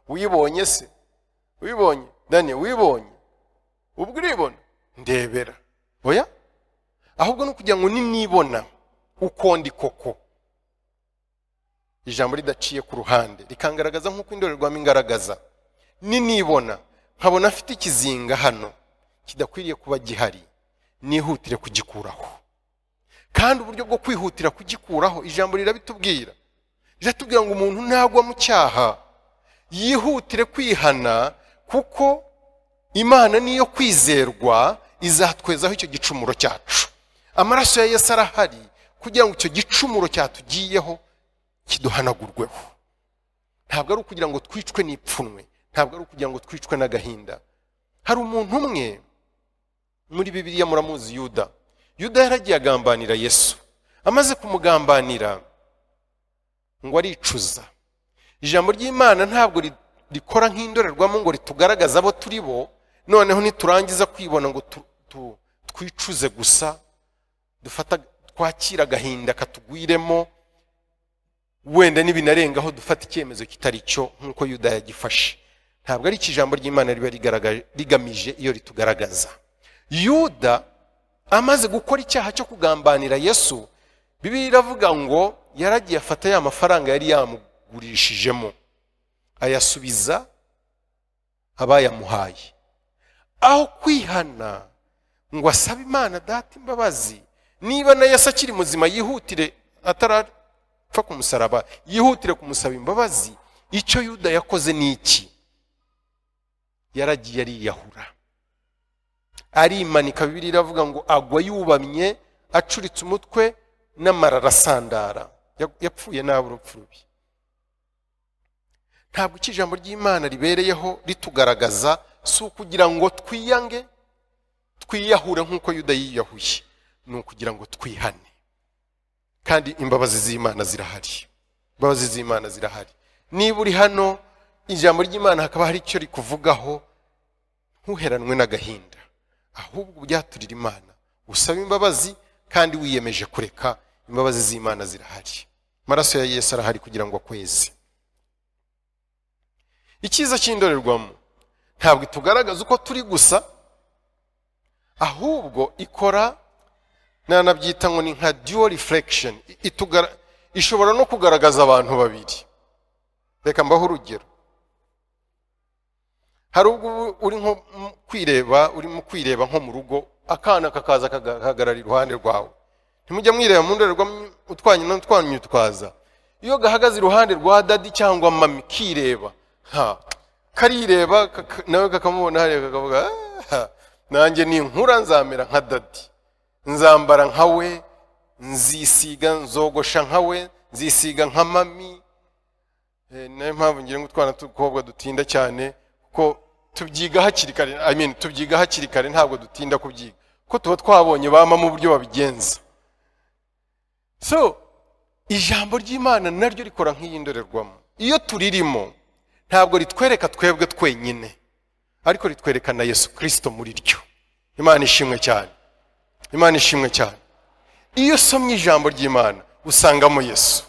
wibonye se, wibonye Daniel, wibonye ubwo uribona ndebera, oya, ahubwo no kugira ngo ninibona uko ndi koko. Ijambo ridaciye ku ruhande rikangaragaza nk'uko indorerwamo ingaragaza. Ninibona nkabona afite ikizinga hano kidakwiriye kuba gihari, nihutire kugikuraho. Kandi uburyo bwo kwihutira kugikuraho ijambo rirabitubwira. Riratubwira ngo umuntu ntagwa mu cyaha, yihutire kwihana, kuko Imana niyo kwizerwa, izatwezaho icyo gicumuro cyacu. Amaraso ya Yesu arahari kugira ngo icyo gicumuro cyatugiyeho kiduhanagurweho. Ntabwo ari ukugira ngo twicwe n'ipfunwe, ntabwo ari ukugira ngo twicwe n'agahinda. Hari umuntu umwe muri Bibiliya, muramuzi, Yuda. Yuda yaragiye agambanira Yesu. Amaze kumugambanira ngo aricuza. Ijambo ry'Imana ntabwo rikora nk'indorerwamo ngo ritugaragaza abo turi bo, noneho niturangiza kwibona ngo twicuze gusa, twakira agahinda katugwiremo, wenda n'ibinarengaho dufata icyemezo kitari cyo nk'uko Yuda yagifashe. Ntabwo ari ijambo ry'Imana riba rigamije iyo ritugaragaza. Yuda amaze gukora icyaha cyo kugambanira Yesu, Bibiliya iravuga ngo yaragiye afata ya mafaranga yari yamugurishijemo ayasubiza abayamuhaye. Aho kwihana ngo asabe Imana Data imbabazi, niba na Yesu akiri muzima yihutire, atarapfa ku musaraba, yihutire kumusaba imbabazi. Icyo Yuda yakoze ni iki? Yaragiye ariyahura, arimanika. Bibiliya iravuga ngo agwa yubamye, acuritse umutwe, n'amarara asandara. Yapfuye nabi urupfu rubi. Ntabwo ijambo ry'Imana ribereyeho ritugaragaza si ukugira ngo twiyange, twiyahure nk'uko Yuda yiyahuye, ni ukugira ngo twihane. Kandi imbabazi z'Imana zirahari, imbabazi z'Imana zirahari. Niba uri hano ijambo ry'Imana hakaba hari icyo rikuvugaho, ntuheranwe n'agahinda, ahubwo ubyaturira Imana, usaba imbabazi, kandi wiyemeje kureka, imbabazi z'Imana zirahari. Amaraso ya Yesu arahari kugira ngo akweze. Icyiza cy'indorerwamo ntabwo itugaragaza uko turi gusa, ahubwo ikora nanabyita ngo ni nka dual reflection. Ishobora no kugaragaza abantu babiri. Reka mbaho urugero. Hari ubwo uri nko kwireba nko mu rugo, akana kakaza kahagarara iruhande rwawe. Ntimujya mwireba mu ndorerwamo utwanyu twaza. Iyo gahagaze iruhande rwa dadi cyangwa mami kireba, karireba nawe kakamubona hariya kakavuga nanjye ni nkura nzamera nka dadi, nzambara nkawe, nzisiga nzogosha nkawe, nzisiga nka mami. Nayo mpamvu ngira ngo utwana tukobwa dutinda cyane, ko tubyiga hakiri kare. Tubyiga hakiri kare, ntabwo dutinda kubyiga, ko tuba twabonye bama mu buryo babigenza. So ijambo ry'Imana naryo rikora nk'iyi ndorerwamo. Iyo turirimo ntabwo ritwereka twebwe twenyine, ariko ritwereka na Yesu Kristo muri ryo. Imana ishimwe cyane. Imana ishimwe cyane. Iyo somye ijambo ry'Imana usangamo Yesu,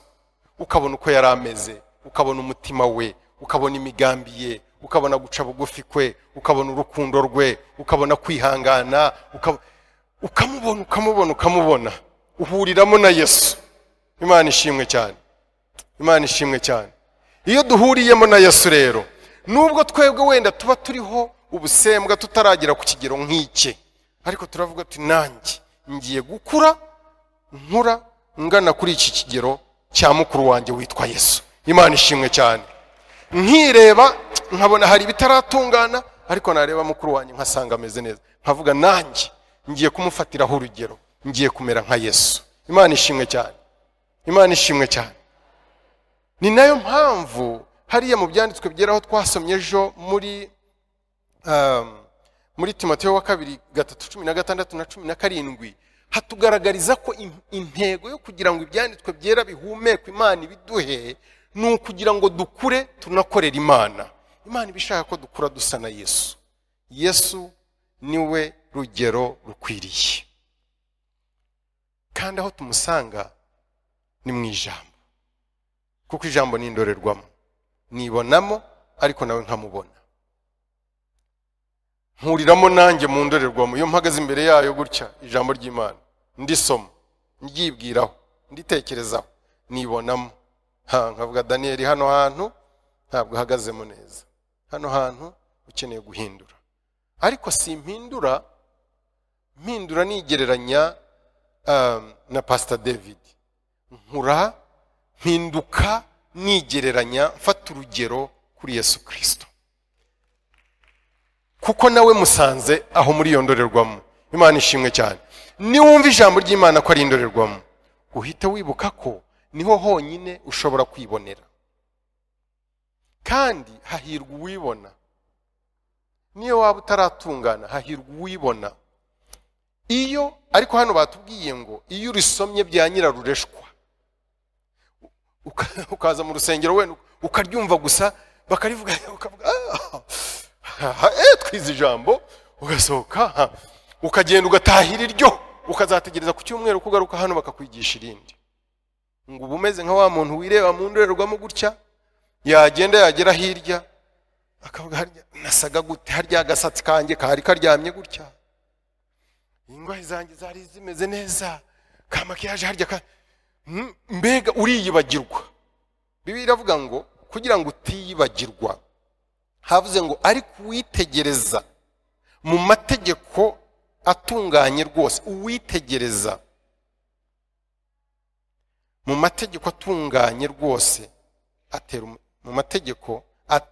ukabona uko yari ameze, ukabona umutima we, ukabona imigambi ye, ukabona guca bugufi kwe, ukabona urukundo rwe, ukabona kwihangana, ukamubona, uhuriramo na Yesu. Imana ishimwe cyane. Imana ishimwe cyane. Iyo duhuriyemo na Yesu rero, nubwo twebwe wenda tuba turiho ubusembwa tutaragera ku kigero nk'ike, ariko turavuga ati nanjye ngiye gukura nkura ngana kuri iki kigero cya mukuru wanjye witwa Yesu. Imana ishimwe cyane. Nkireba nkabona hari bitaratungana, ariko nareba mukuru wanjye nkasanga ameze neza, nkavuga nanjye ngiye kumufatiraho urugero, ngiye kumera nka Yesu. Imana ishimwe cyane. Imana ishimwe cyane. Ni nayo mpamvu hariya mu byanditswe byeraho twasomye ejo muri Timoteyo wa 2:3-16 na 17 hatugaragariza ko intego yo kugira ngo ibyanditswe byera bihumekwe Imana ibiduhe ni ukugira ngo dukure tunakorera Imana. Imana ibishaka ko dukura dusa na Yesu. Yesu niwe rugero rukwiriye, kandi aho tumusanga ni mu ijambo, kuko ijambo ni indorerwamo. Nibonamo ariko nawe nkamubona, nkuriramo nanjye mu ndorerwamo. Iyo mpagaze imbere yayo gutya ijambo ry'Imana ndisoma, ndyibwiraho, nditekerezaho, nibonamo. Nkavuga Daniel, hano hantu ntabwo uhagazemo neza, hano hantu ukeneye guhindura. Ariko si mpindura nigereranya na Pastor David. Nkura mpinduka nigereranya, mfata urugero kuri Yesu Kristo, kuko nawe musanze aho muri iyo ndorerwamo. Imana ishimwe cyane. Niwumva ijambo ry'Imana ko ari indorerwamo, uhite wibuka ko niho honyine ushobora kwibonera, kandi hahirwa uwibona. Niyo waba utaratungana, hahirwa uwibona. Ariko hano batubwiye ngo iyo urisomye bya nyirarureshwa, ukaza mu rusengero wenda ukaryumva gusa, bakarivuga ukavuga twize ijambo, ugasohoka ukagenda ugatahira iryo, ukazategereza ku cyumweru kugaruka hano bakakwigisha irindi. Ngo ubumeze nka wa muntu wireba mu ndorerwamo gutya, yagenda yagera hirya akavuga harya nasaga gute, harya agasatsi kanjye kari karyamye gutya, ingwa zanjye zari zimeze neza, kamakiyaje harya mbega uriyibagirwa. Bibiliya iravuga ngo kugira ngo utiyibagirwa, havuze ngo ariko uwitegereza mu mategeko atunganye rwose, uwitegereza mu mategeko atunganye rwose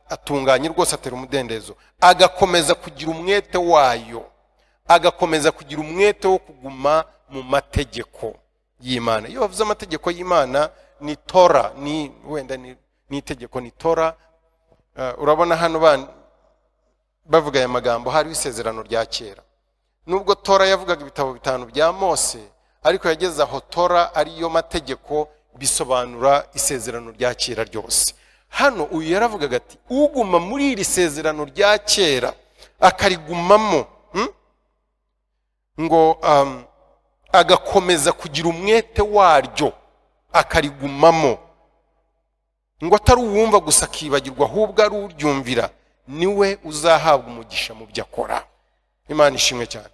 atunganye rwose atera umudendezo, agakomeza kugira umwete wayo, agakomeza kugira umwete wo kuguma mu mategeko y'Imana. Iyo bavuze amategeko y'Imana ni Tora, ni wenda ni itegeko, ni Tora. Urabona hano bavuga aya magambo, hari isezerano rya kera. Nubwo Tora yavugaga ibitabo 5 bya Mose, ariko yageze aho Tora ariyo mategeko, bisobanura isezerano rya kera ryose. Hano uyu yaravugaga ati uguma muri iri sezerano rya kera akarigumamo, ngo agakomeza kugira umwete waryo akarigumamo, ngo atari uwumva gusa akibagirwa ahubwo ari uryumvira, niwe uzahabwa umugisha mu byo akora. Imana ishimwe cyane.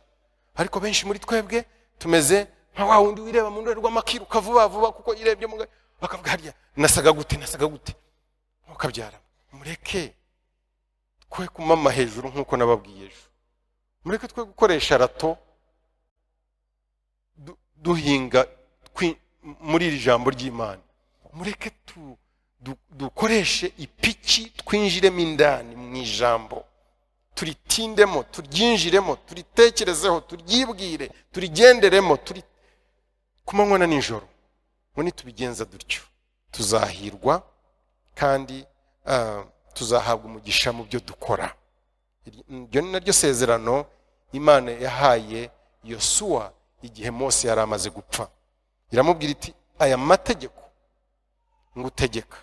Ariko benshi muri twebwe tumeze nka wa wundi wireba mu ndorerwamo akiruka vuba vuba kuko yirebye mu bakavuga harya nasaga gute ukabyara. Mureke twe kumama hejuru nkuko nababwiye ejo. Mureke twe gukoresha rato duhinga muri iri jambo ry'Imana. Mureke dukoreshe ipiki twinjiremo indani mu ijambo, turitindemo, turyinjiremo, turitekerezeho, turyibwire, turigenderemo, turi ku manywa na nijoro. Ngo nitubigenza dutyo tuzahirwa kandi tuzahabwa umugisha mu byo dukora. Iryo ni naryo sezerano Imana yahaye Yosuwa igihe Mose yari amaze gupfa. Iramubwira iti aya mategeko ngutegeka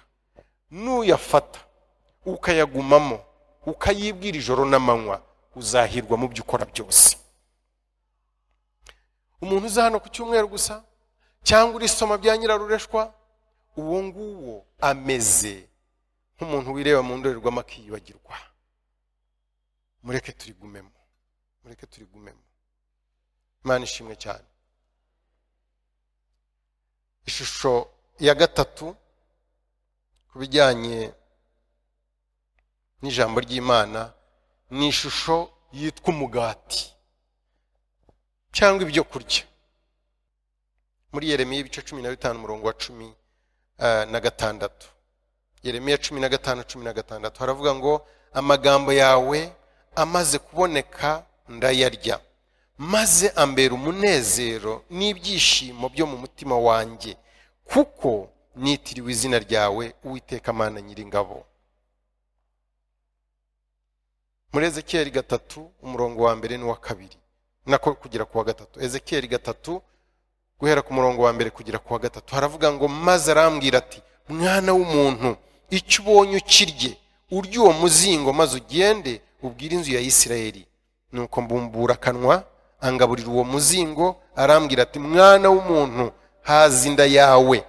nuyafata ukayagumamo ukayibwira ijoro n'amanywa uzahirwa mu byo ukora byose. Umuntu uza hano ku cyumweru gusa cyangwa urisoma bya Nyirarureshwa, uwo nguwo ameze nk'umuntu wireba mu ndorerwamo akiyibagirwa. Mureke turigumemo, mureke turigumemo. Imana ishimwe cyane. Ishusho ya gatatu ku bijyanye n'ijambo ry'Imana ni ishusho yitwa umugati cyangwa ibyo kurya. Muri Yeremiya ibice 15 umurongo wa 16, Yeremiya 15:16 haravuga ngo amagambo yawe amaze kuboneka ndayarya, maze ambera umunezero n'ibyishimo byo mu mutima wanjye, kuko nitiriwe izina ryawe Uwiteka Mana Nyiringabo. Muri Ezekiyeli 3 umurongo wa 1 n'uwa 2 nako kugera ku wa 3, Ezekiyeli 3 guhera ku murongo wa 1 kugera ku wa 3 haravuga ngo maze arambwira ati mwana w'umuntu, icyo ubonye ukirye, urya uwo muzingo maze ugende ubwire inzu ya Isirayeli. Nuko mbumbura akanwa angaburira uwo muzingo, arambwira ati mwana w'umuntu, haza inda yawe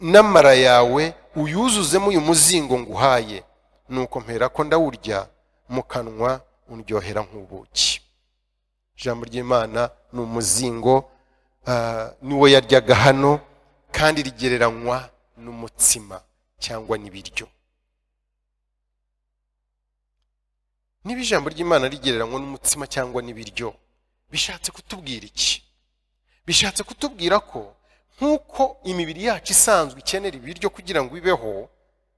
n'amara yawe uyuzuzemo uyu muzingo nguhaye. Nuko mpera ko ndawurya, mu kanwa undyohera nk'ubuki. Ijambo ry'Imana ni umuzingo, niwo yaryaga hano, kandi rigereranywa n'umutsima cyangwa n'ibiryo. Niba ijambo ry'Imana rigereranywa n'umutsima cyangwa n'ibiryo, bishatse kutubwira iki? Bishatse kutubwira ko nkuko imibiri yacu isanzwe ikenera ibiryo kugira ngo ibeho,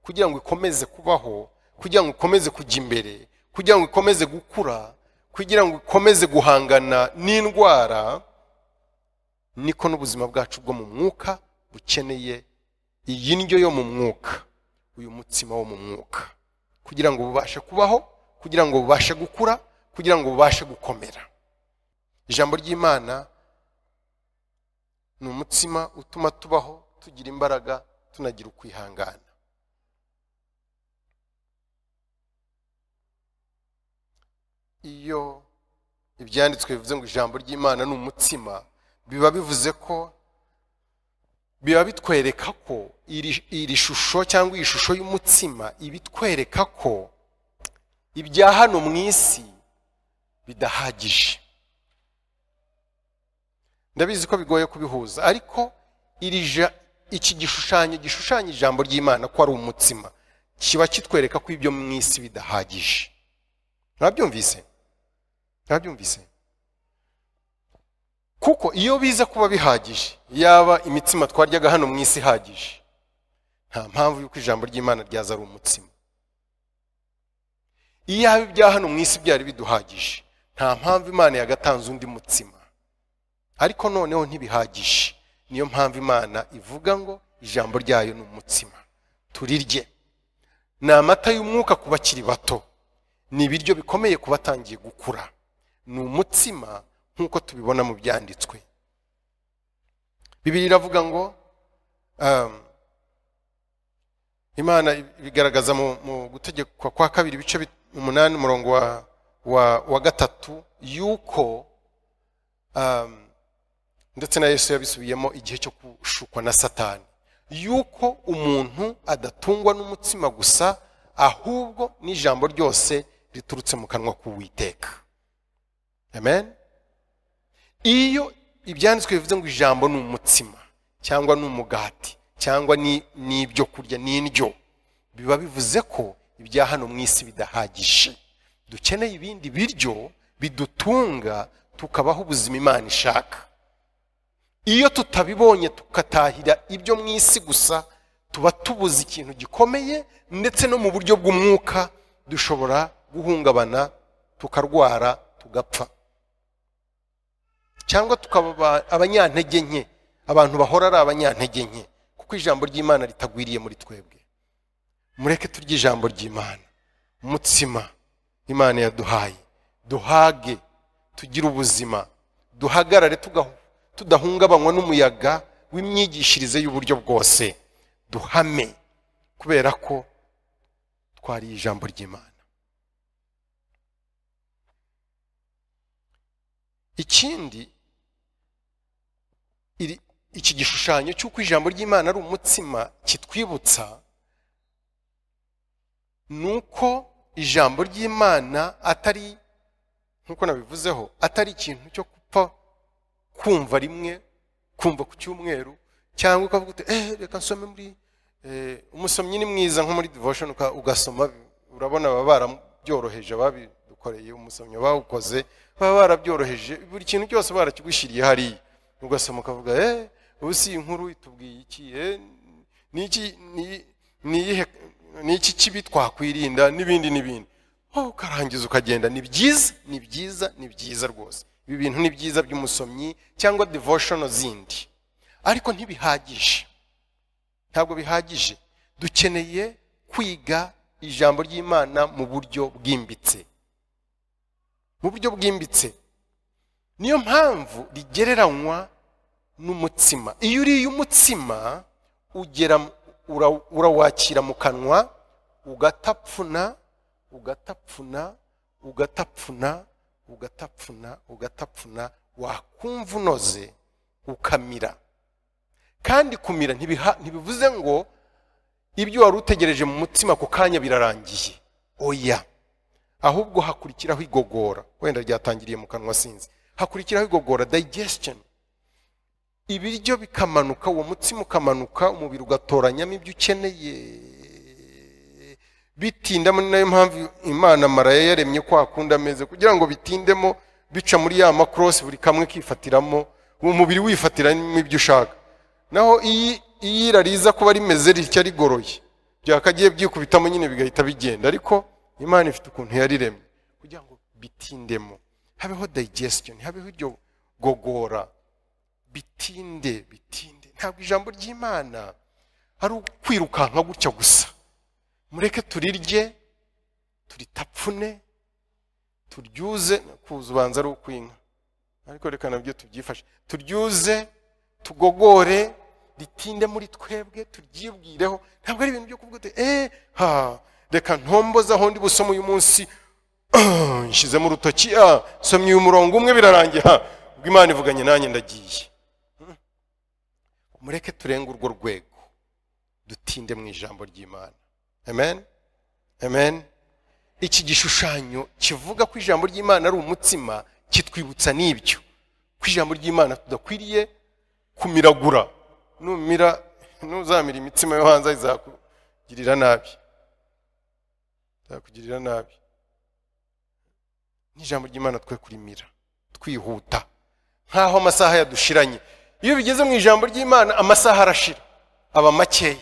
kugira ngo ikomeze kubaho, kugira ngo ikomeze kujya imbere, kugira ngo ikomeze gukura, kugira ngo ikomeze guhangana n'indwara, niko n'ubuzima bwacu bwo mu mwuka bukeneye iyi ndyo yo mu mwuka, uyu mutsima wo mu mwuka, kugira ngo bubashe kubaho, kugira ngo bubashe gukura, kugira ngo bubashe gukomera. Ijambo ry'Imana ni umutsima utuma tubaho, tugira imbaraga, tunagira ukwihangana. Iyo ibyanditswe bivuze ngo ijambo ry'Imana ni umutsima, biba bivuze ko biba bitwereka ko iri shusho cyangwa iyi shusho y'umutsima ibitwereka ko ibya hano mu isi bidahagije. Ndabizi ko bigoye kubihuza, ariko iki gishushanyo gishushanya ijambo ry'Imana ko ari umutsima kiba kitwereka ko ibyo mu isi bidahagije. Ntabyumvise? Kuko iyo biza kuba bihagije, yaba imitsima twaryaga hano mu isi ihagije, nta mpamvu yuko ijambo ry'Imana ryaza ari umutsima. Iyo ibya hano mu isi byari biduhagije, nta mpamvu Imana yagatanze undi mutsima. Ariko noneho ntibihagije, niyo mpamvu Imana ivuga ngo ijambo ryayo ni umutsima, turirye. Ni amata y'umwuka ku bakiri bato, ni ibiryo bikomeye ku batangiye gukura, ni umutsima nk'uko tubibona mu byanditswe. Bibiliya iravuga ngo Imana bigaragaza mu gutegekwa kwa 2 ibice 8 umurongo wa 3 yuko ndetse na Yesu yabisubiyemo igihe cyo gushukwa na Satani, yuko umuntu adatungwa n'umutsima gusa ahubwo n'ijambo ryose riturutse mu kanwa k'Uwiteka. Amen. Iyo ibyanditswe bivuze ngo ijambo ni umutsima cyangwa ni umugati cyangwa ni ibyo kurya, ni indyo, biba bivuze ko ibya hano mu isi bidahagije, dukeneye ibindi biryo bidutunga tukabaho ubuzima Imana ishaka. Iyo tutabibonye tukatahira ibyo mu isi gusa, tuba tubuze ikintu gikomeye, ndetse no mu buryo bw'umwuka dushobora guhungabana, tukarwara, tugapfa, cyangwa tukaba abanyantege nke, abantu bahora ari abanyantege nke, kuko ijambo ry'Imana ritagwiriye muri twebwe. Mureke turye ijambo ry'Imana, umutsima Imana yaduhaye, duhage, tugire ubuzima, duhagarare tudahungabanywa n'umuyaga w'imyigishirize y'uburyo bwose, duhame kubera ko twariye ijambo ry'Imana. Ikindi, iki gishushanyo cy'uko ijambo ry'Imana ari umutsima kitwibutsa nuko ijambo ry'Imana atari, nkuko nabivuzeho, atari ikintu cyo kupfa kumva rimwe, kumva ku cyumweru, cyangwa ukavuga uti reka nsome muri umusomyi ni mwiza nko muri devotion ugasoma, urabona baba barabyoroheje, babidukoreye umusomyi bawukoze baba barabyoroheje, buri kintu cyose barakigushyiriye hariya, ugasoma ukavuga ubu si inkuru itubwiye iki, ni iki kibi twakwirinda, n'ibindi ukarangiza ukagenda. Ni byiza rwose, ibi bintu ni byiza by'umusomyi cyangwa devotion zindi, ariko ntibihagije, ntabwo bihagije. Dukeneye kwiga ijambo ry'Imana mu buryo bwimbitse, niyo mpamvu rigereranywa n'umutsima. Iyo uriye umutsima urawakira mu kanwa, ugatapfuna, wakumva unoze, ukamira. Kandi kumira ntibivuze ngo ibyo wari utegereje mu mutsima ku kanya birarangiye, oya, ahubwo hakurikiraho igogora. Wenda ryatangiriye mu kanwa sinzi, hakurikiraho igogora, digestion. Ibiryo bikamanuka, uwo mutsima ukamanuka, umubiri ugatoranyamo ibyo ukeneye, bitindamo. Ni nayo mpamvu Imana Maraya yaremye kwa kundi ameze, kugira ngo bitindemo, bica muri ya makrosi, buri kamwe kifatiramo, umubiri wifatiramo ibyo ushaka. Naho iyi irariza kuba rimeze ritya rigoroye, byakagiye byikubitamo nyine bigahita bigenda. Ariko Imana ifite ukuntu yariremye kugira ngo bitindemo, habeho digestion, habeho iryo gogora, bitinde. Ntabwo ijambo ry'Imana ari ukwirukanka gutya gusa. Mureke turirye, turitapfune, turyuze, kuza ubanza ari ukwinka, ariko reka nabyo tubyifashe, turyuze, tugogore, ritinde muri twebwe, turyibwireho. Ntabwo ari ibintu byo kuvuga uti reka ntomboza aho ndi busoma uyu munsi, nshizemo urutoki, somye uyu murongo umwe birarangiye, ubwo Imana ivuganye nanjye ndagiye. Mureke turenge urwo rwego, dutinde mu ijambo ry'Imana. Amen. Iki gishushanyo kivuga ko ijambo ry'Imana ari umutsima kitwibutsa n'ibyo, ko ijambo ry'Imana tudakwiriye kumiragura. Nuzamira imitsima yo hanze izakugirira nabi. N'ijambo ry'Imana twe kurimira twihuta nkaho amasaha yadushiranye. Iyo bigeze mu ijambo ry'Imana amasaha arashira, aba makeya,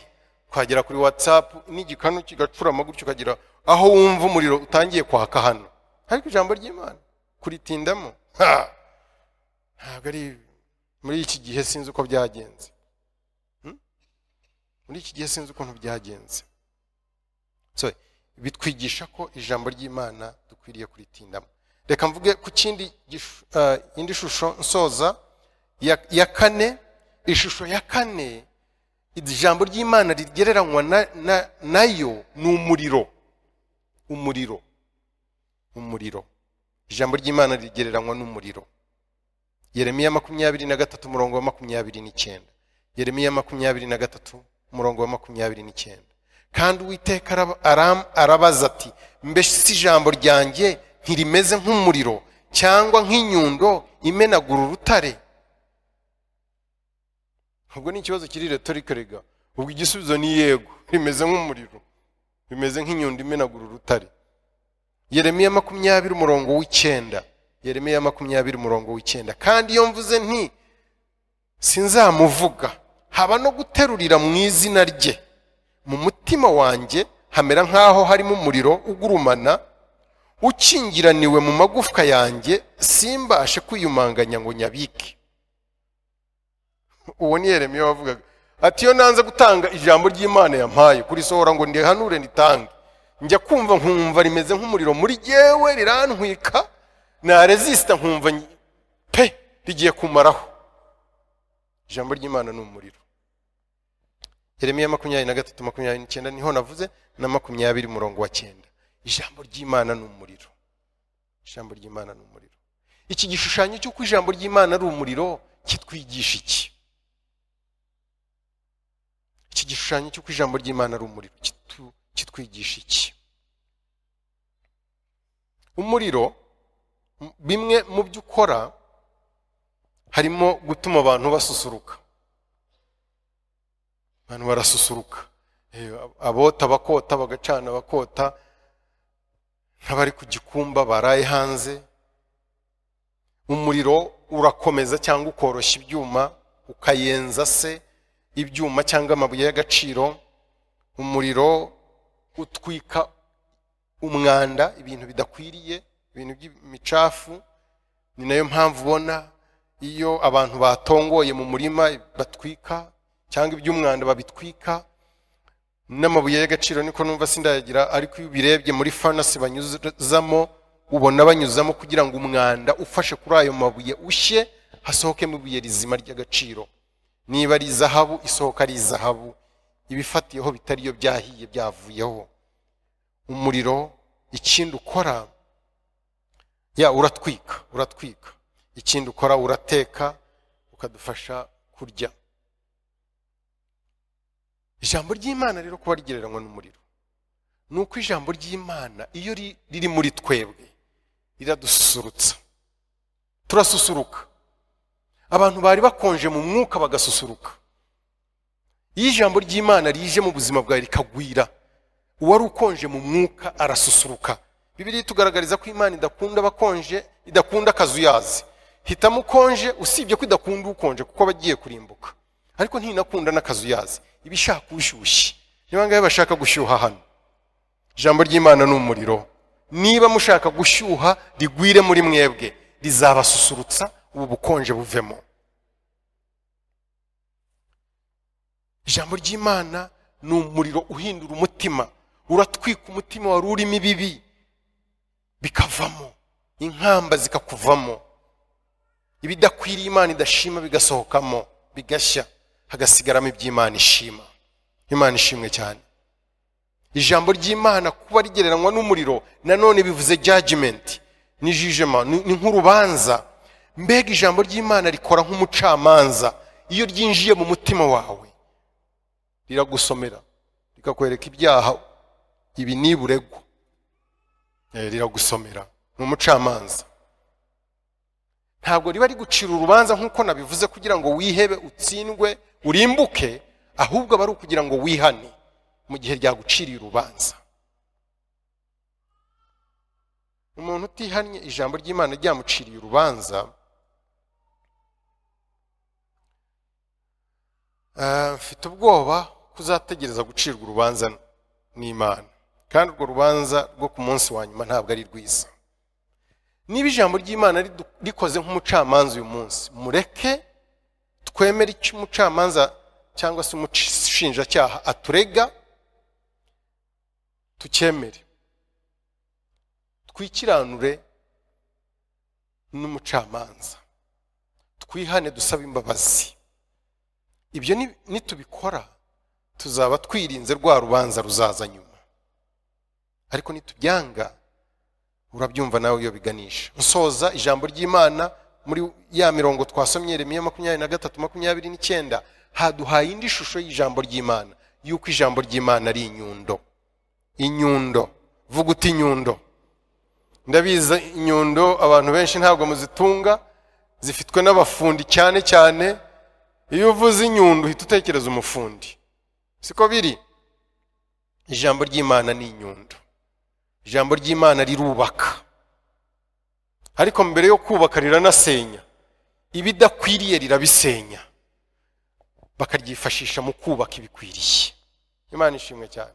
kwagera kuri WhatsApp n'igikanu kigacurama gutyo, ukagira aho wumva umuriro utangiye kwaka hano. Ariko ijambo ry'Imana kuritindamo, ntabwo ari muri iki gihe. Sinzi uko byagenze, muri iki gihe sinzi ukuntu byagenze. Bitwigisha ko ijambo ry'Imana dukwiriye kuritindamo. Reka mvuge ku kindi indi shusho nsoza ya kane. Ishusho ya kane, ijambo ry'Imana rigereranywa nayo ni umuriro. Ijambo ry'Imana rigereranywa n'umuriro. Yeremiya 23 umurongo wa 29. Yeremiya 23 umurongo wa 29. Kandi Uwiteka arabaza ati, mbese ijambo ryanjye ntirimeze nk'umuriro cyangwa nk'inyundo imenagura urutare? Ubwo ni ikibazo kiri retorike rega. Ubwo igisubizo ni yego, rimeze nk'umuriro, rimeze nk'inyundo imenagura urutare. Yeremiya 20 umurongo w'9. Yeremiya 20 umurongo w'9. Kandi iyo mvuze nti sinzamuvuga, haba no guterurira mu izina rye, mu mutima wanjye hamera nk'aho harimo umuriro ugurumana ukingiraniwe mu magufwa yanjye, simbashe kwiyumanganya ngo nyabike. Uwo ni Yeremiya wavugaga ati, iyo nanze gutanga ijambo ry'Imana yampaye kurisohora ngo ndihanure nditange, njya kumva nkumva rimeze nk'umuriro muri jyewe, rirantwika, na resista nkumva pe rigiye kumaraho. Ijambo ry'Imana ni umuriro. Yeremiya 23:29 niho navuze, na 20 umurongo wa 9. Ijambo ry'Imana ni umuriro. Ijambo ry'Imana ni umuriro. Iki gishushanyo cy'uko ijambo ry'Imana ari umuriro kitwigisha iki? Iki gishushanyo cy'uko ijambo ry'Imana ari umuriro kitwigisha iki? Umuriro, bimwe mu byo ukora harimo gutuma abantu basusuruka. Abantu barasusuruka, abota bakota, bagacana bakota, nk'abari ku gikumba baraye hanze. Umuriro urakomeza cyangwa ukoroshya ibyuma, ukayenza se ibyuma cyangwa amabuye y'agaciro. Umuriro utwika umwanda, ibintu bidakwiriye, ibintu by'imicafu. Ni nayo mpamvu ubona iyo abantu batongoye mu murima batwika, cyangwa iby'umwanda babitwika. N'amabuye y'agaciro niko numva sindayagira, ariko iyo birebye muri furnace banyuzamo, ubona banyuzamo kugira ngo umwanda ufashe kuri ayo mabuye ushye, hasohokemo ibuye rizima ry'agaciro. Niba ari zahabu, isohoka ari zahabu, ibifatiyeho bitari yo byahiye byavuyeho. Umuriro ikindi ukora, uratwika. Ikindi ukora, urateka, ukadufasha kurya. Ijambo ry'Imana rero kuba rigereranywa n'umuriro, nuko ijambo ry'Imana iyo riri muri twebwe riradususurutsa, turasusuruka. Abantu bari bakonje mu mwuka bagasusuruka. Iyo ijambo ry'Imana rije mu buzima bwawe rikagwira, uwari ukonje mu mwuka arasusuruka. Bibiliya tugaragariza ko Imana idakunda abakonje, idakunda akazuyazi. Hitamo ukonje, usibye ko idakunda ukonje kuko bagiye kurimbuka, ariko ntinakunda n'akazuyazi. Ibishaka ushyushye, niba ngabe bashaka gushyuha hano. Ijambo ry'Imana ni umuriro. Niba mushaka gushyuha rigwire muri mwebwe, rizabasusurutsa, ubu bukonje buvemo. Ijambo ry'Imana ni umuriro uhindura umutima, uratwika umutima wari urimo ibibi bikavamo, inkamba zikakuvamo, ibidakwiriye Imana idashima bigasohokamo, bigashya, hagasigaramo iby'Imana ishima. Imana ishimwe cyane. Ijambo ry'Imana kuba rigereranywa n'umuriro, nanone bivuze judgment, ni jugement, ni nk'urubanza. Mbega ijambo ry'Imana rikora nk'umucamanza. Iyo ryinjiye mu mutima wawe, riragusomera, rikakwereka ibyaha ibi niburegwa, riragusomera. Ni umucamanza. Ntabwo riba rigucira urubanza nk'uko nabivuze kugira ngo wihebe, utsindwe, urimbuke, ahubwo aba ari ukugira ngo wihane mu gihe ryaguciriye urubanza. Umuntu utihannye ijambo ry'Imana ryamuciriye urubanza, mfite ubwoba kuzategereza gucirwa urubanza n'Imana, kandi urwo rubanza rwo ku munsi wa nyuma ntabwo ari rwiza. Niba ijambo ry'Imana rikoze nk'umucamanza uyu munsi, mureke twemere icyo umucamanza cyangwa se umushinjacyaha aturega, tucyemere, twikiranure n'umucamanza, twihane, dusabe imbabazi. Ibyo nitubikora tuzaba twirinze rwa rubanza ruzaza nyuma. Ariko nitubyanga, urabyumva nawe iyo biganisha. Nsoza ijambo ry'Imana muri ya mirongo twasomye Yeremiya 23:29 haduhaye indi shusho y'ijambo ry'Imana, yuko ijambo ry'Imana ari inyundo. Inyundo, vuga uti inyundo. Ndabiza inyundo abantu benshi ntabwo muzitunga, zifitwe n'abafundi cyane cyane. Iyo uvuze inyundo uhita utekereza umufundi, siko biri? Ijambo ry'Imana ni inyundo. Ijambo ry'Imana rirubaka, ariko mbere yo kubaka riranasenya. Ibidakwiriye rirabisenya, bakaryifashisha mu kubaka ibikwiriye. Imana ishimwe cyane,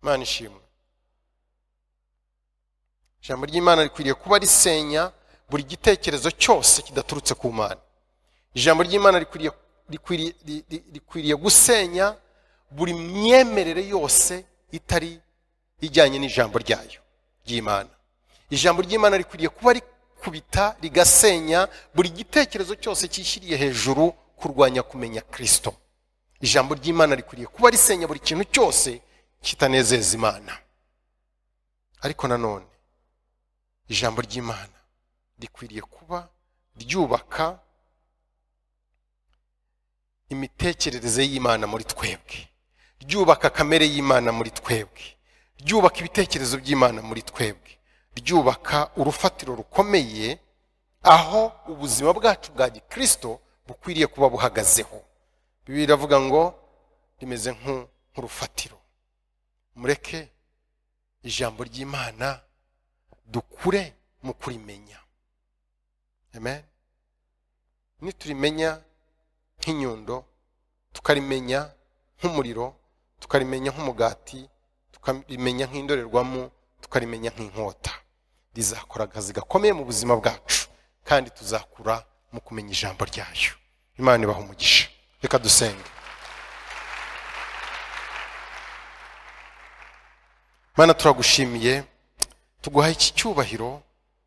Imana ishimwe. Ijambo ry'Imana rikwiriye kuba risenya buri gitekerezo cyose kidaturutse ku Mana. Ijambo ry'Imana rikwiriye gusenya buri myemerere yose itari ijyanye n'ijambo ryayo ry'Imana. Ijambo ry'Imana rikwiriye kuba rikubita rigasenya buri gitekerezo cyose cyishyiriye hejuru kurwanya kumenya Kristo. Ijambo ry'Imana rikwiriye kuba risenya buri kintu cyose kitanezeza Imana. Ariko nanone ijambo ry'Imana rikwiriye kuba ryubaka imitekerereze y'Imana muri twebwe, ryubaka kamere y'Imana muri twebwe, ryubaka ibitekerezo by'Imana muri twebwe, ryubaka urufatiro rukomeye aho ubuzima bwacu bwa Gikristo bukwiriye kuba buhagazeho. Bibiliya iravuga ngo rimeze nk'urufatiro. Mureke ijambo ry'Imana dukure mu kurimenya. Amen. Niturimenya nk'inyundo, tukarimenya nk'umuriro, tukarimenya nk'umugati, tukarimenya nk'indorerwamo, tukarimenya nk'inkota, rizakora akazi gakomeye mu buzima bwacu, kandi tuzakura mu kumenya ijambo ryayo. Imana ibaha umugisha. Reka dusenge. Mana, turagushimiye, tuguhaye iki cyubahiro,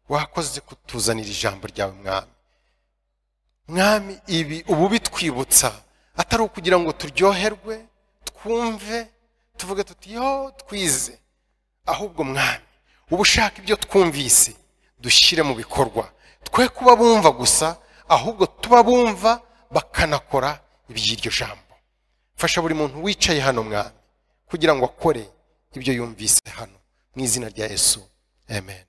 wakoze kutuzanira ijambo ryawe Mwami. Mwami, ibi ubu bitwibutsa atari ukugira ngo turyoherwe, twumve, tuvuge tuti yo twize, ahubwo Mwami, ubu ushaka ibyo twumvise dushyire mu bikorwa, twe kuba bumva gusa, ahubwo tuba bumva bakanakora iby'iryo jambo. Fasha buri muntu wicaye hano Mwami, kugira ngo akore ibyo yumvise hano, mu izina rya Yesu. Amen.